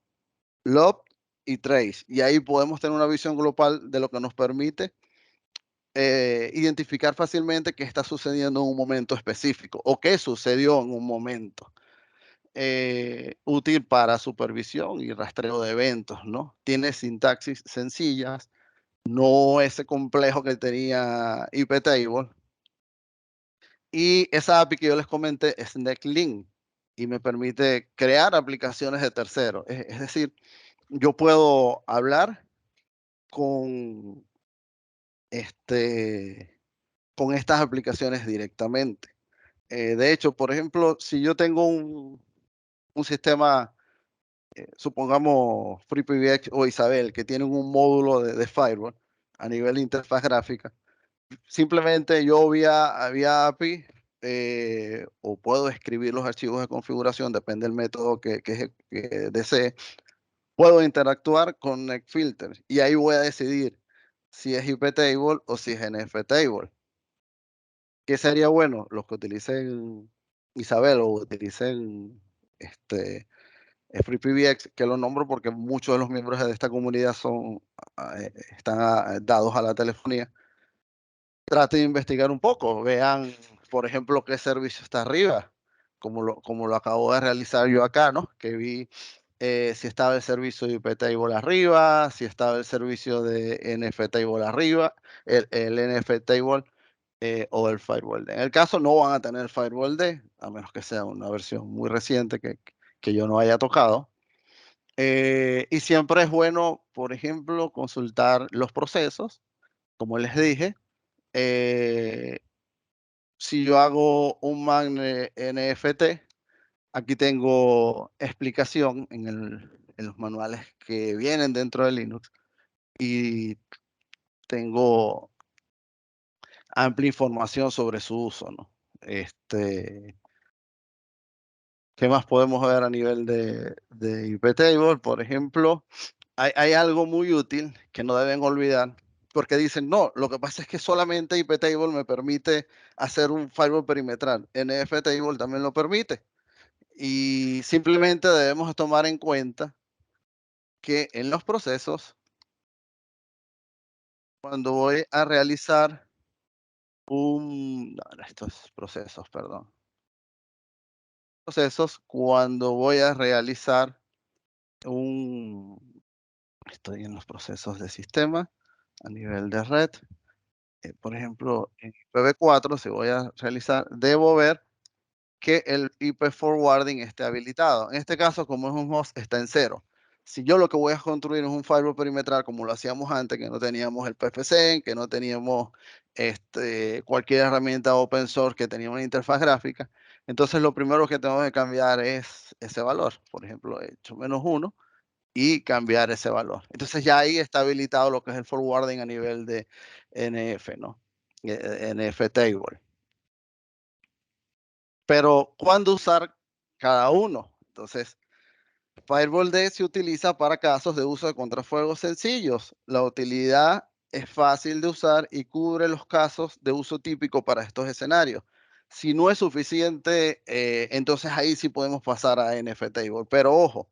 log y trace. Y ahí podemos tener una visión global de lo que nos permite identificar fácilmente qué está sucediendo en un momento específico o qué sucedió en un momento. Útil para supervisión y rastreo de eventos, ¿no? Tiene sintaxis sencillas, no ese complejo que tenía IPTable. Y esa API que yo les comenté es NetLink y me permite crear aplicaciones de terceros. Es decir, yo puedo hablar con, con estas aplicaciones directamente. De hecho, por ejemplo, si yo tengo un sistema, supongamos FreePBX o Isabel, que tienen un módulo de firewall a nivel de interfaz gráfica, simplemente yo vía API o puedo escribir los archivos de configuración, depende del método que desee, puedo interactuar con NetFilter y ahí voy a decidir si es IPTable o si es NFTable. ¿Qué sería bueno? Los que utilicen Isabel o utilicen FreePBX, que lo nombro porque muchos de los miembros de esta comunidad están dados a la telefonía. Traten de investigar un poco, vean, por ejemplo, qué servicio está arriba, como lo acabo de realizar yo acá, ¿no? Que vi si estaba el servicio de IPTable arriba, si estaba el servicio de NFTable arriba, el NFTable o el Firewall D. En el caso no van a tener Firewall D, a menos que sea una versión muy reciente que yo no haya tocado. Y siempre es bueno, por ejemplo, consultar los procesos, como les dije. eh, si yo hago un Magne NFT, Aquí tengo explicación en los manuales que vienen dentro de Linux y tengo amplia información sobre su uso, ¿no? ¿Qué más podemos ver a nivel de iptable? Por ejemplo, hay algo muy útil que no deben olvidar, porque dicen, no, lo que pasa es que solamente iptable me permite hacer un firewall perimetral. NFTable también lo permite. Y simplemente debemos tomar en cuenta que en los procesos, cuando voy a realizar no, estos procesos, perdón. Procesos, cuando voy a realizar un, estoy en los procesos de sistema a nivel de red. Por ejemplo, en IPv4, si voy a realizar, debo ver que el IP forwarding esté habilitado. En este caso, como es un host, está en cero. Si yo lo que voy a construir es un firewall perimetral, como lo hacíamos antes, que no teníamos el PFC, que no teníamos cualquier herramienta open source que tenía una interfaz gráfica, entonces lo primero que tengo que cambiar es ese valor. Por ejemplo, he hecho -1 y cambiar ese valor. Entonces ya ahí está habilitado lo que es el forwarding a nivel de NF, ¿no? NF table. Pero ¿cuándo usar cada uno? Entonces, Firewall D se utiliza para casos de uso de contrafuegos sencillos. La utilidad es fácil de usar y cubre los casos de uso típico para estos escenarios. Si no es suficiente, entonces ahí sí podemos pasar a NF Table. Pero ojo,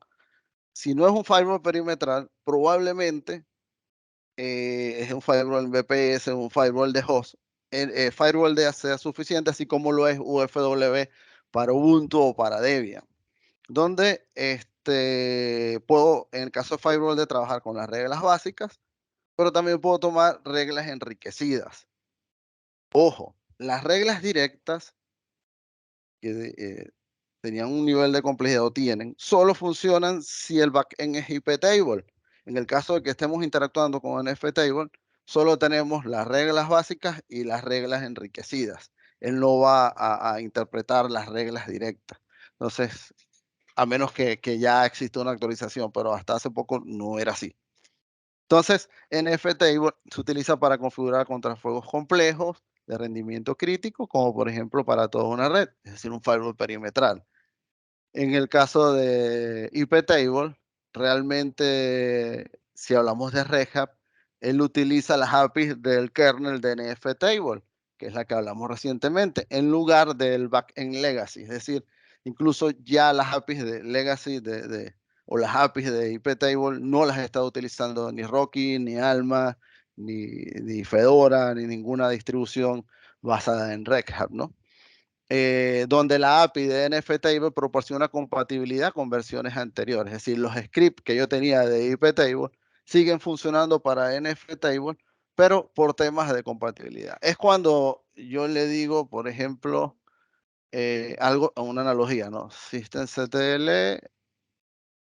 si no es un firewall perimetral, probablemente es un firewall en VPS, un firewall de host. El firewall de sea suficiente, así como lo es UFW para Ubuntu o para Debian, donde puedo, en el caso de firewall, de trabajar con las reglas básicas, pero también puedo tomar reglas enriquecidas. Ojo, las reglas directas que tenían un nivel de complejidad o tienen, solo funcionan si el backend es iptable. En el caso de que estemos interactuando con NFTable, solo tenemos las reglas básicas y las reglas enriquecidas. Él no va a interpretar las reglas directas. Entonces, a menos que ya exista una actualización, pero hasta hace poco no era así. Entonces, NFTable se utiliza para configurar contrafuegos complejos de rendimiento crítico, como por ejemplo para toda una red, es decir, un firewall perimetral. En el caso de iptable, realmente, si hablamos de RedHat, él utiliza las APIs del kernel de NFTable, que es la que hablamos recientemente, en lugar del backend legacy. Es decir, incluso ya las APIs de legacy o las APIs de iptable no las está utilizando ni Rocky, ni Alma, ni Fedora, ni ninguna distribución basada en Red Hat, ¿no? Donde la API de NFTable proporciona compatibilidad con versiones anteriores. Es decir, los scripts que yo tenía de iptable siguen funcionando para NFTable, pero por temas de compatibilidad. Es cuando yo le digo, por ejemplo, una analogía, ¿no? Systemctl,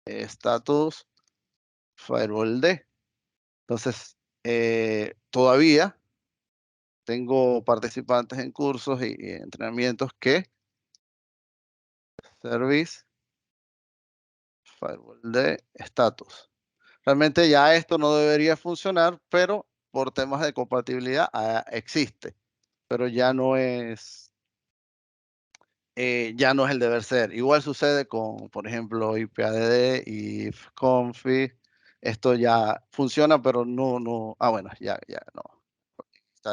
status, firewall D. Entonces, todavía tengo participantes en cursos y entrenamientos que service firewall de status. Realmente ya esto no debería funcionar, pero por temas de compatibilidad existe, pero ya no es el deber ser. Igual sucede con, por ejemplo, IPADD y config. Esto ya funciona, pero bueno, ya no,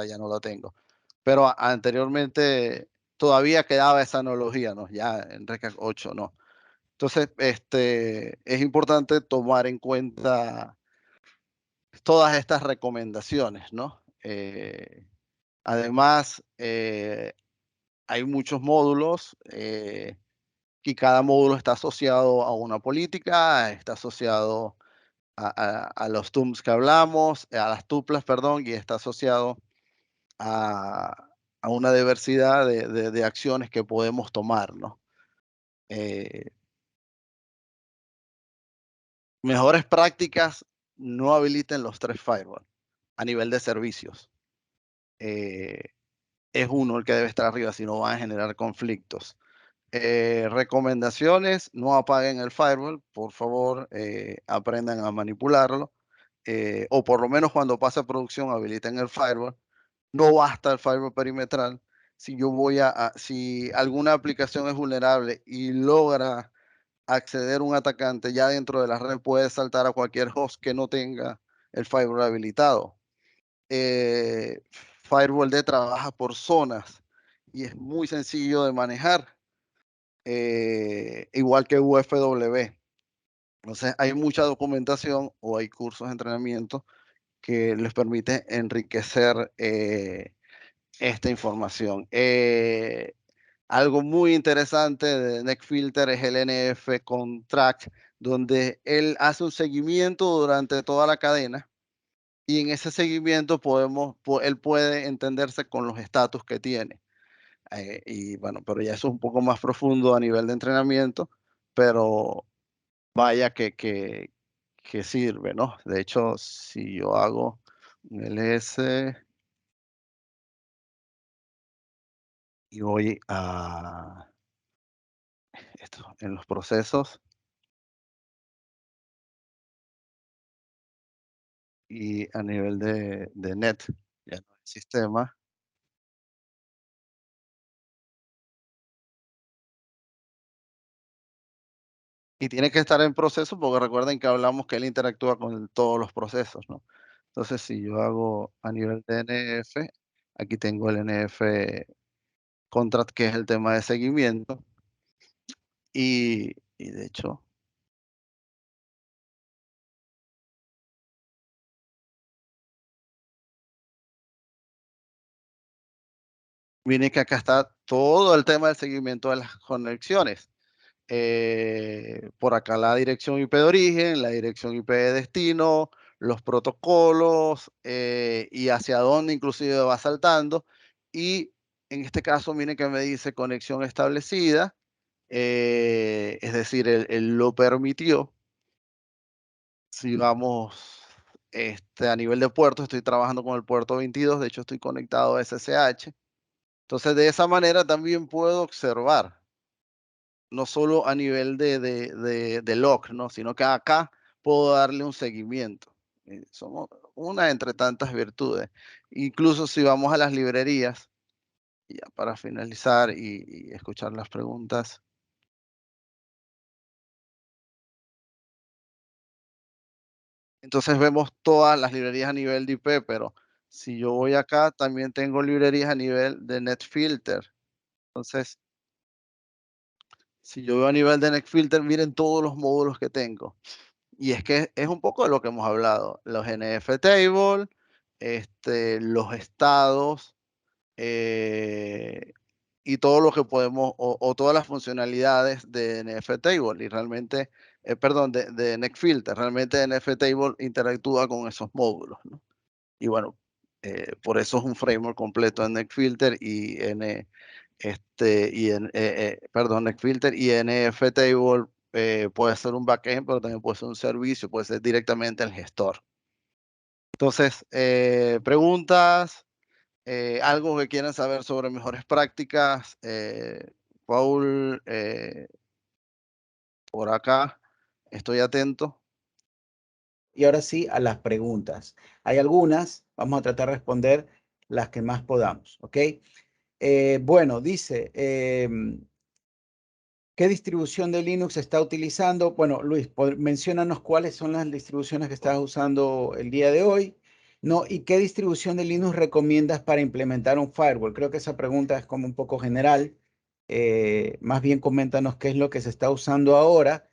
ya no lo tengo. Pero anteriormente todavía quedaba esa analogía, ¿no? Ya en RECAC 8 no. Entonces, es importante tomar en cuenta todas estas recomendaciones, ¿no? Además, hay muchos módulos y cada módulo está asociado a una política, está asociado a los TUMS que hablamos, a las tuplas, perdón, y está asociado a, a una diversidad de acciones que podemos tomar, ¿no? Eh, Mejores prácticas, no habiliten los 3 firewalls a nivel de servicios. Es uno el que debe estar arriba, si no van a generar conflictos. Recomendaciones, no apaguen el firewall, por favor, aprendan a manipularlo, o por lo menos cuando pase a producción habiliten el firewall. No basta el firewall perimetral. Si yo voy si alguna aplicación es vulnerable y logra acceder un atacante ya dentro de la red, puede saltar a cualquier host que no tenga el firewall habilitado. Eh, Firewall D trabaja por zonas y es muy sencillo de manejar, igual que UFW. Entonces, hay mucha documentación o hay cursos de entrenamiento que les permite enriquecer esta información. Algo muy interesante de NetFilter es el NF Contract, donde él hace un seguimiento durante toda la cadena y en ese seguimiento él puede entenderse con los estatus que tiene. Y bueno, pero ya eso es un poco más profundo a nivel de entrenamiento, pero vaya que sirve, ¿no? De hecho, si yo hago un LS y voy a esto, en los procesos y a nivel de net, ya no el sistema, y tiene que estar en proceso porque recuerden que hablamos que él interactúa con todos los procesos, ¿no? Entonces, si yo hago a nivel de NF, aquí tengo el NF contract, que es el tema de seguimiento, y de hecho, miren que acá está todo el tema del seguimiento de las conexiones. Por acá la dirección IP de origen, la dirección IP de destino, los protocolos, y hacia dónde inclusive va saltando. Y en este caso, miren que me dice conexión establecida, es decir, él lo permitió. Si vamos a nivel de puertos, estoy trabajando con el puerto 22, de hecho estoy conectado a SSH. Entonces, de esa manera también puedo observar, no solo a nivel de log, ¿no? Sino que acá puedo darle un seguimiento. Somos una entre tantas virtudes. Incluso si vamos a las librerías, ya para finalizar y escuchar las preguntas. Entonces vemos todas las librerías a nivel de IP, pero si yo voy acá, también tengo librerías a nivel de NetFilter. Entonces, si yo veo a nivel de NetFilter, miren todos los módulos que tengo. Y es que es un poco de lo que hemos hablado, los NF table, los estados, y todo lo que podemos, o todas las funcionalidades de NF table, y realmente, perdón, de NetFilter, realmente NF table interactúa con esos módulos, ¿no? Y bueno, por eso es un framework completo en NetFilter perdón, NetFilter y NFTable. Puede ser un backend, pero también puede ser un servicio, puede ser directamente el gestor. Entonces, preguntas, algo que quieran saber sobre mejores prácticas, Paul, por acá, estoy atento. Y ahora sí a las preguntas. Hay algunas, vamos a tratar de responder las que más podamos, ¿ok? Bueno, dice, ¿qué distribución de Linux está utilizando? Bueno, Luis, menciónanos cuáles son las distribuciones que estás usando el día de hoy, ¿no? ¿Y qué distribución de Linux recomiendas para implementar un firewall? Creo que esa pregunta es como un poco general. Más bien coméntanos qué es lo que se está usando ahora,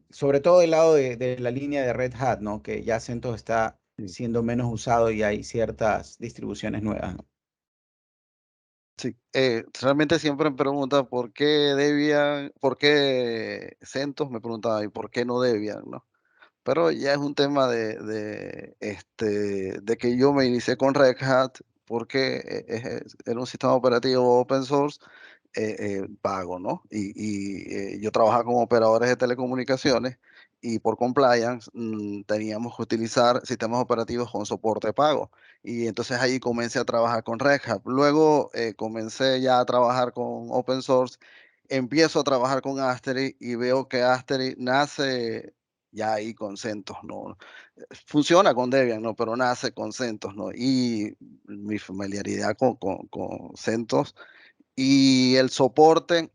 sobre todo del lado de la línea de Red Hat, ¿no? Que ya CentOS está Sí. siendo menos usado y hay ciertas distribuciones nuevas, ¿no? Sí, realmente siempre me preguntan por qué Debian, por qué CentOS, me preguntaba, y por qué no Debian, ¿no? Pero ya es un tema de que yo me inicié con Red Hat porque era un sistema operativo open source, pago, ¿no? Yo trabajaba con operadores de telecomunicaciones y por compliance teníamos que utilizar sistemas operativos con soporte pago. Y entonces ahí comencé a trabajar con Red Hat. Luego comencé ya a trabajar con open source. Empiezo a trabajar con Asterisk y veo que Asterisk nace ya ahí con CentOS, ¿no? Funciona con Debian, ¿no? Pero nace con CentOS, ¿no? Y mi familiaridad con CentOS y el soporte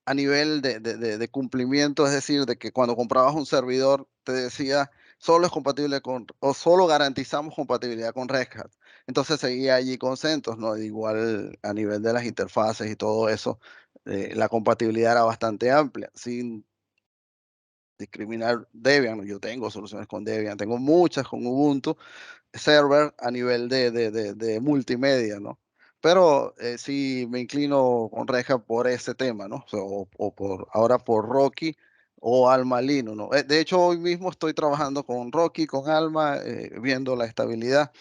a nivel de cumplimiento, es decir, de que cuando comprabas un servidor te decía solo es compatible con, o solo garantizamos compatibilidad con Red Hat. Entonces seguía allí con CentOS, ¿no? Igual a nivel de las interfaces y todo eso, la compatibilidad era bastante amplia, sin discriminar Debian, ¿no? Yo tengo soluciones con Debian, tengo muchas con Ubuntu, server a nivel de multimedia, ¿no? Pero sí me inclino con Reja por ese tema, ¿no? O por, ahora por Rocky o Alma Linux, ¿no? De hecho, hoy mismo estoy trabajando con Rocky, con Alma, viendo la estabilidad,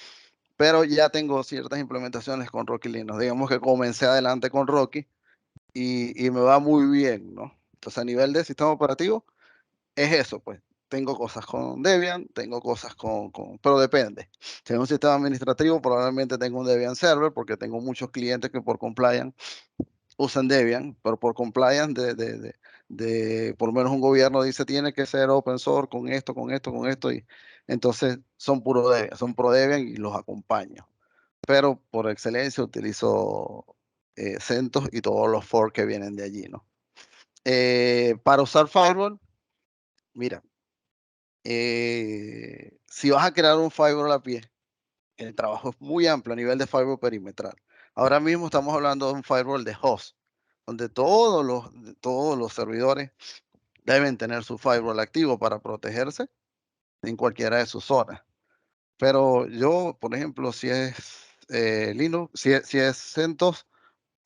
pero ya tengo ciertas implementaciones con Rocky Linux. Digamos que comencé adelante con Rocky y me va muy bien, ¿no? Entonces, a nivel de sistema operativo, es eso, pues. Tengo cosas con Debian, tengo cosas pero depende. Si es un sistema administrativo, probablemente tengo un Debian Server, porque tengo muchos clientes que por compliance usan Debian, pero por compliance por lo menos un gobierno dice tiene que ser open source con esto, con esto, con esto, y entonces son puro Debian, son pro Debian y los acompaño. Pero por excelencia utilizo CentOS y todos los forks que vienen de allí, ¿no? Para usar Firewall, mira, si vas a crear un firewall a pie, el trabajo es muy amplio a nivel de firewall perimetral. Ahora mismo estamos hablando de un firewall de host, donde todos los servidores deben tener su firewall activo para protegerse en cualquiera de sus zonas. Pero yo, por ejemplo, si es Linux, si es CentOS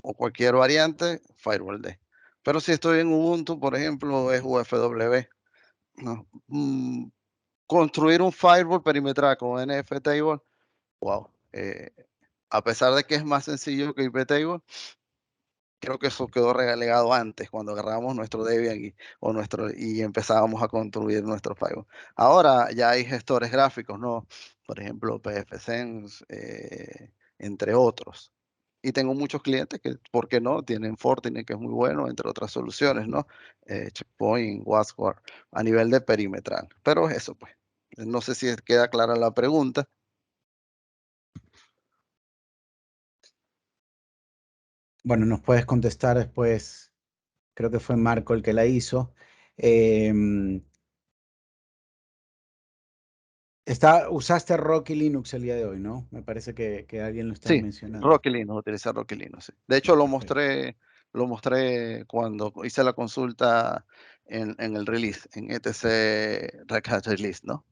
o cualquier variante, firewall D. Pero si estoy en Ubuntu, por ejemplo, es UFW, ¿no? Construir un firewall perimetral con NFTable, wow. A pesar de que es más sencillo que IPTable, creo que eso quedó relegado antes, cuando agarramos nuestro Debian y empezábamos a construir nuestro firewall. Ahora ya hay gestores gráficos, ¿no? Por ejemplo, pfSense, entre otros. Y tengo muchos clientes que, ¿por qué no? Tienen Fortinet, que es muy bueno, entre otras soluciones, ¿no? Checkpoint, WhatsApp, a nivel de perimetral. Pero eso, pues. No sé si queda clara la pregunta. Bueno, nos puedes contestar después, creo que fue Marco el que la hizo. Usaste Rocky Linux el día de hoy, ¿no? Me parece que alguien lo estaba Sí, mencionando. Rocky Linux, utilizar Rocky Linux, sí. De hecho, Perfecto. lo mostré cuando hice la consulta en el release, en ETC Red Hat Release, ¿no?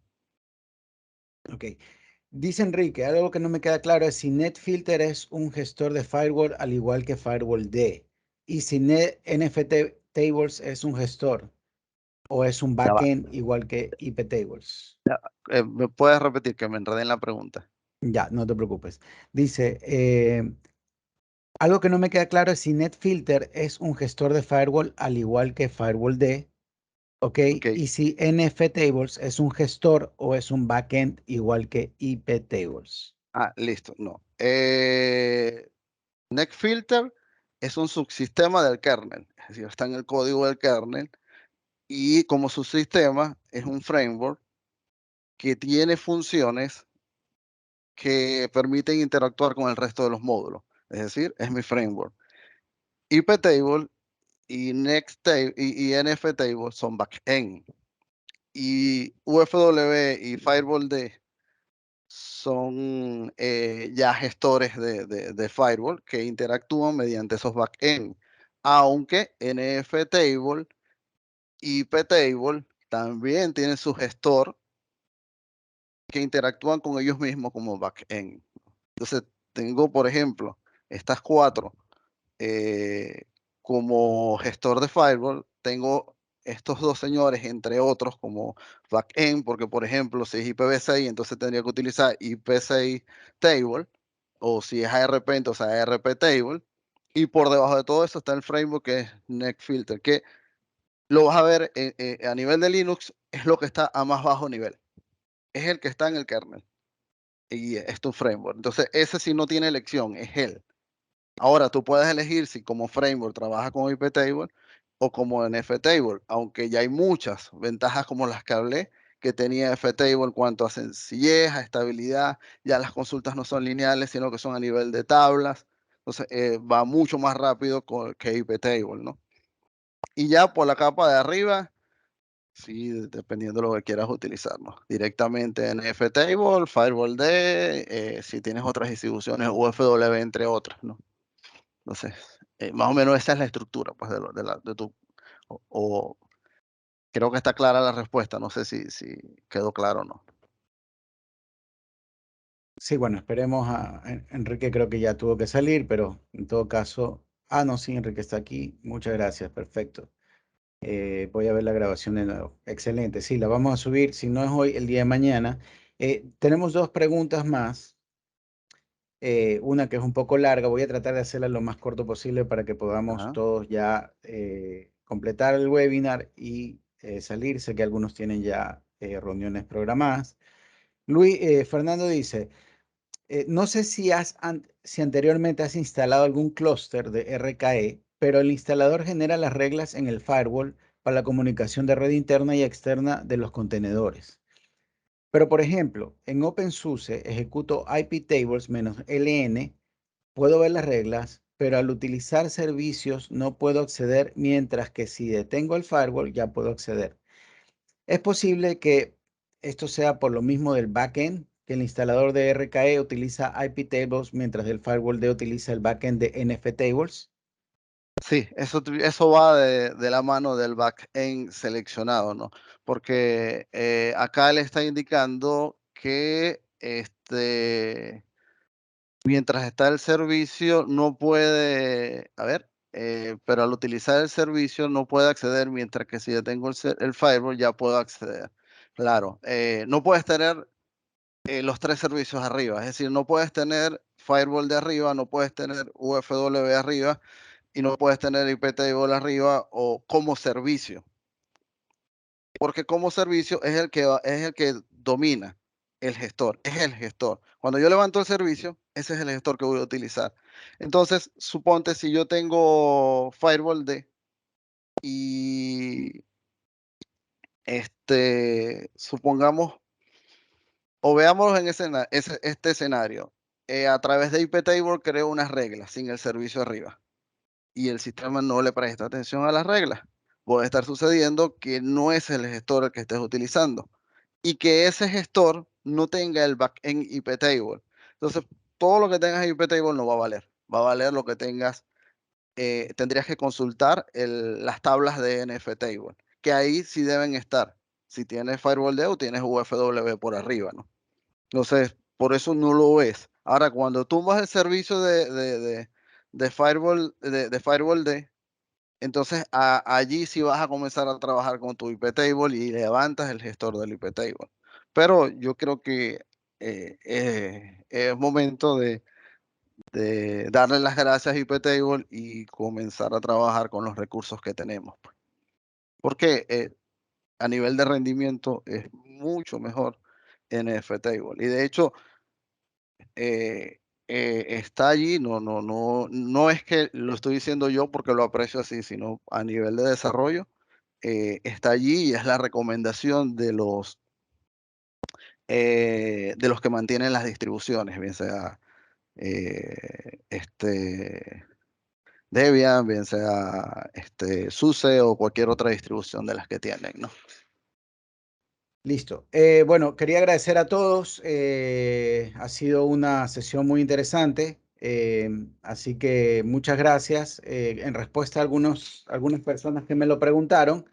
Ok. Dice Enrique, algo que no me queda claro es si NetFilter es un gestor de firewall al igual que Firewall D. Y si NFT Tables es un gestor o es un Ya va. backend igual que IP Tables. Ya, ¿me puedes repetir que me enredé en la pregunta? Ya, no te preocupes. Dice, algo que no me queda claro es si NetFilter es un gestor de firewall al igual que Firewall D, ¿ok? Ok. Y si NFTables es un gestor o es un backend igual que IPTables. Ah, listo. No. NetFilter es un subsistema del kernel, es decir, está en el código del kernel y como subsistema es un framework que tiene funciones que permiten interactuar con el resto de los módulos. Es decir, es mi framework. IPTable y Nextable y NFTable son backend. Y UFW y Firewall D son ya gestores de Firewall que interactúan mediante esos backend. Aunque NFTable y IPTable también tienen su gestor que interactúan con ellos mismos como backend. Entonces, tengo, por ejemplo, estas cuatro eh, como gestor de firewall, tengo estos dos señores, entre otros, como backend, porque, por ejemplo, si es IPv6, entonces tendría que utilizar IP6 table, o si es ARP, entonces ARP table, y por debajo de todo eso está el framework que es NetFilter, que lo vas a ver a nivel de Linux, es lo que está a más bajo nivel. Es el que está en el kernel y es tu framework. Entonces, ese sí no tiene elección, es él. Ahora, tú puedes elegir si como framework trabaja con iptable o como en ftable, aunque ya hay muchas ventajas como las que hablé que tenía ftable en cuanto a sencillez, a estabilidad. Ya las consultas no son lineales, sino que son a nivel de tablas. Entonces, va mucho más rápido que iptable, ¿no? Y ya por la capa de arriba, sí, dependiendo de lo que quieras utilizar, ¿no? Directamente en ftable, Firewall D, si tienes otras distribuciones, UFW, entre otras, ¿no? Entonces, más o menos esa es la estructura, pues, de tu, o creo que está clara la respuesta, no sé si quedó claro o no. Sí, bueno, esperemos a Enrique, creo que ya tuvo que salir, pero en todo caso, no, sí, Enrique está aquí. Muchas gracias, perfecto. Voy a ver la grabación de nuevo. Excelente, sí, la vamos a subir, si no es hoy, el día de mañana. Tenemos dos preguntas más. Una que es un poco larga, voy a tratar de hacerla lo más corto posible para que podamos Ajá. todos ya completar el webinar y salir. Sé que algunos tienen ya reuniones programadas. Luis, Fernando dice, no sé si anteriormente has instalado algún clúster de RKE, pero el instalador genera las reglas en el firewall para la comunicación de red interna y externa de los contenedores. Pero, por ejemplo, en OpenSUSE ejecuto iptables-ln, puedo ver las reglas, pero al utilizar servicios no puedo acceder, mientras que si detengo el firewall ya puedo acceder. Es posible que esto sea por lo mismo del backend, que el instalador de RKE utiliza iptables mientras el firewall D utiliza el backend de NFTables. Sí, eso va de la mano del backend seleccionado, ¿no? Porque acá le está indicando que mientras está el servicio no puede, a ver, pero al utilizar el servicio no puede acceder, mientras que si yo tengo el firewall ya puedo acceder. Claro, no puedes tener los tres servicios arriba, es decir, no puedes tener firewall de arriba, no puedes tener UFW arriba y no puedes tener iptable arriba o como servicio, porque como servicio es el que domina el gestor, es el gestor. Cuando yo levanto el servicio, ese es el gestor que voy a utilizar. Entonces, suponte si yo tengo Firewall D y supongamos, o veamos en este escenario, a través de iptable creo unas reglas sin el servicio arriba y el sistema no le presta atención a las reglas. Puede estar sucediendo que no es el gestor el que estés utilizando y que ese gestor no tenga el backend iptable. Entonces, todo lo que tengas en iptable no va a valer. Va a valer lo que tengas. Tendrías que consultar las tablas de NFTable, que ahí sí deben estar. Si tienes Firewall D o tienes UFW por arriba, ¿no? Entonces, por eso no lo ves. Ahora, cuando tú vas el servicio de Firewall, de Firewall D, entonces allí sí vas a comenzar a trabajar con tu iptable y levantas el gestor del iptable. Pero yo creo que es momento de darle las gracias a iptable y comenzar a trabajar con los recursos que tenemos, pues. Porque a nivel de rendimiento es mucho mejor en ftable. Y de hecho, está allí, no es que lo estoy diciendo yo porque lo aprecio así, sino a nivel de desarrollo, está allí y es la recomendación de los que mantienen las distribuciones, bien sea Debian, bien sea SUSE o cualquier otra distribución de las que tienen, ¿no? Listo. Bueno, quería agradecer a todos. Ha sido una sesión muy interesante. Así que muchas gracias. En respuesta a algunas personas que me lo preguntaron,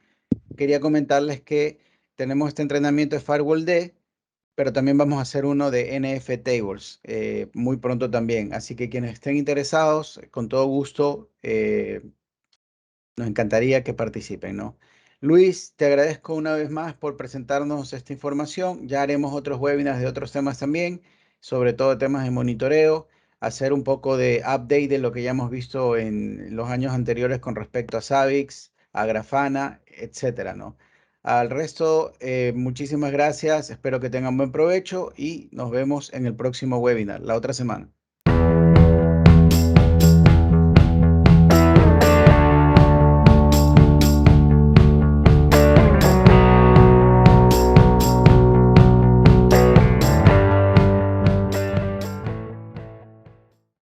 quería comentarles que tenemos este entrenamiento de Firewall D, pero también vamos a hacer uno de NFTables muy pronto también. Así que quienes estén interesados, con todo gusto, nos encantaría que participen, ¿no? Luis, te agradezco una vez más por presentarnos esta información. Ya haremos otros webinars de otros temas también, sobre todo temas de monitoreo, hacer un poco de update de lo que ya hemos visto en los años anteriores con respecto a Savix, a Grafana, etcétera, ¿no? Al resto, muchísimas gracias. Espero que tengan buen provecho y nos vemos en el próximo webinar, la otra semana.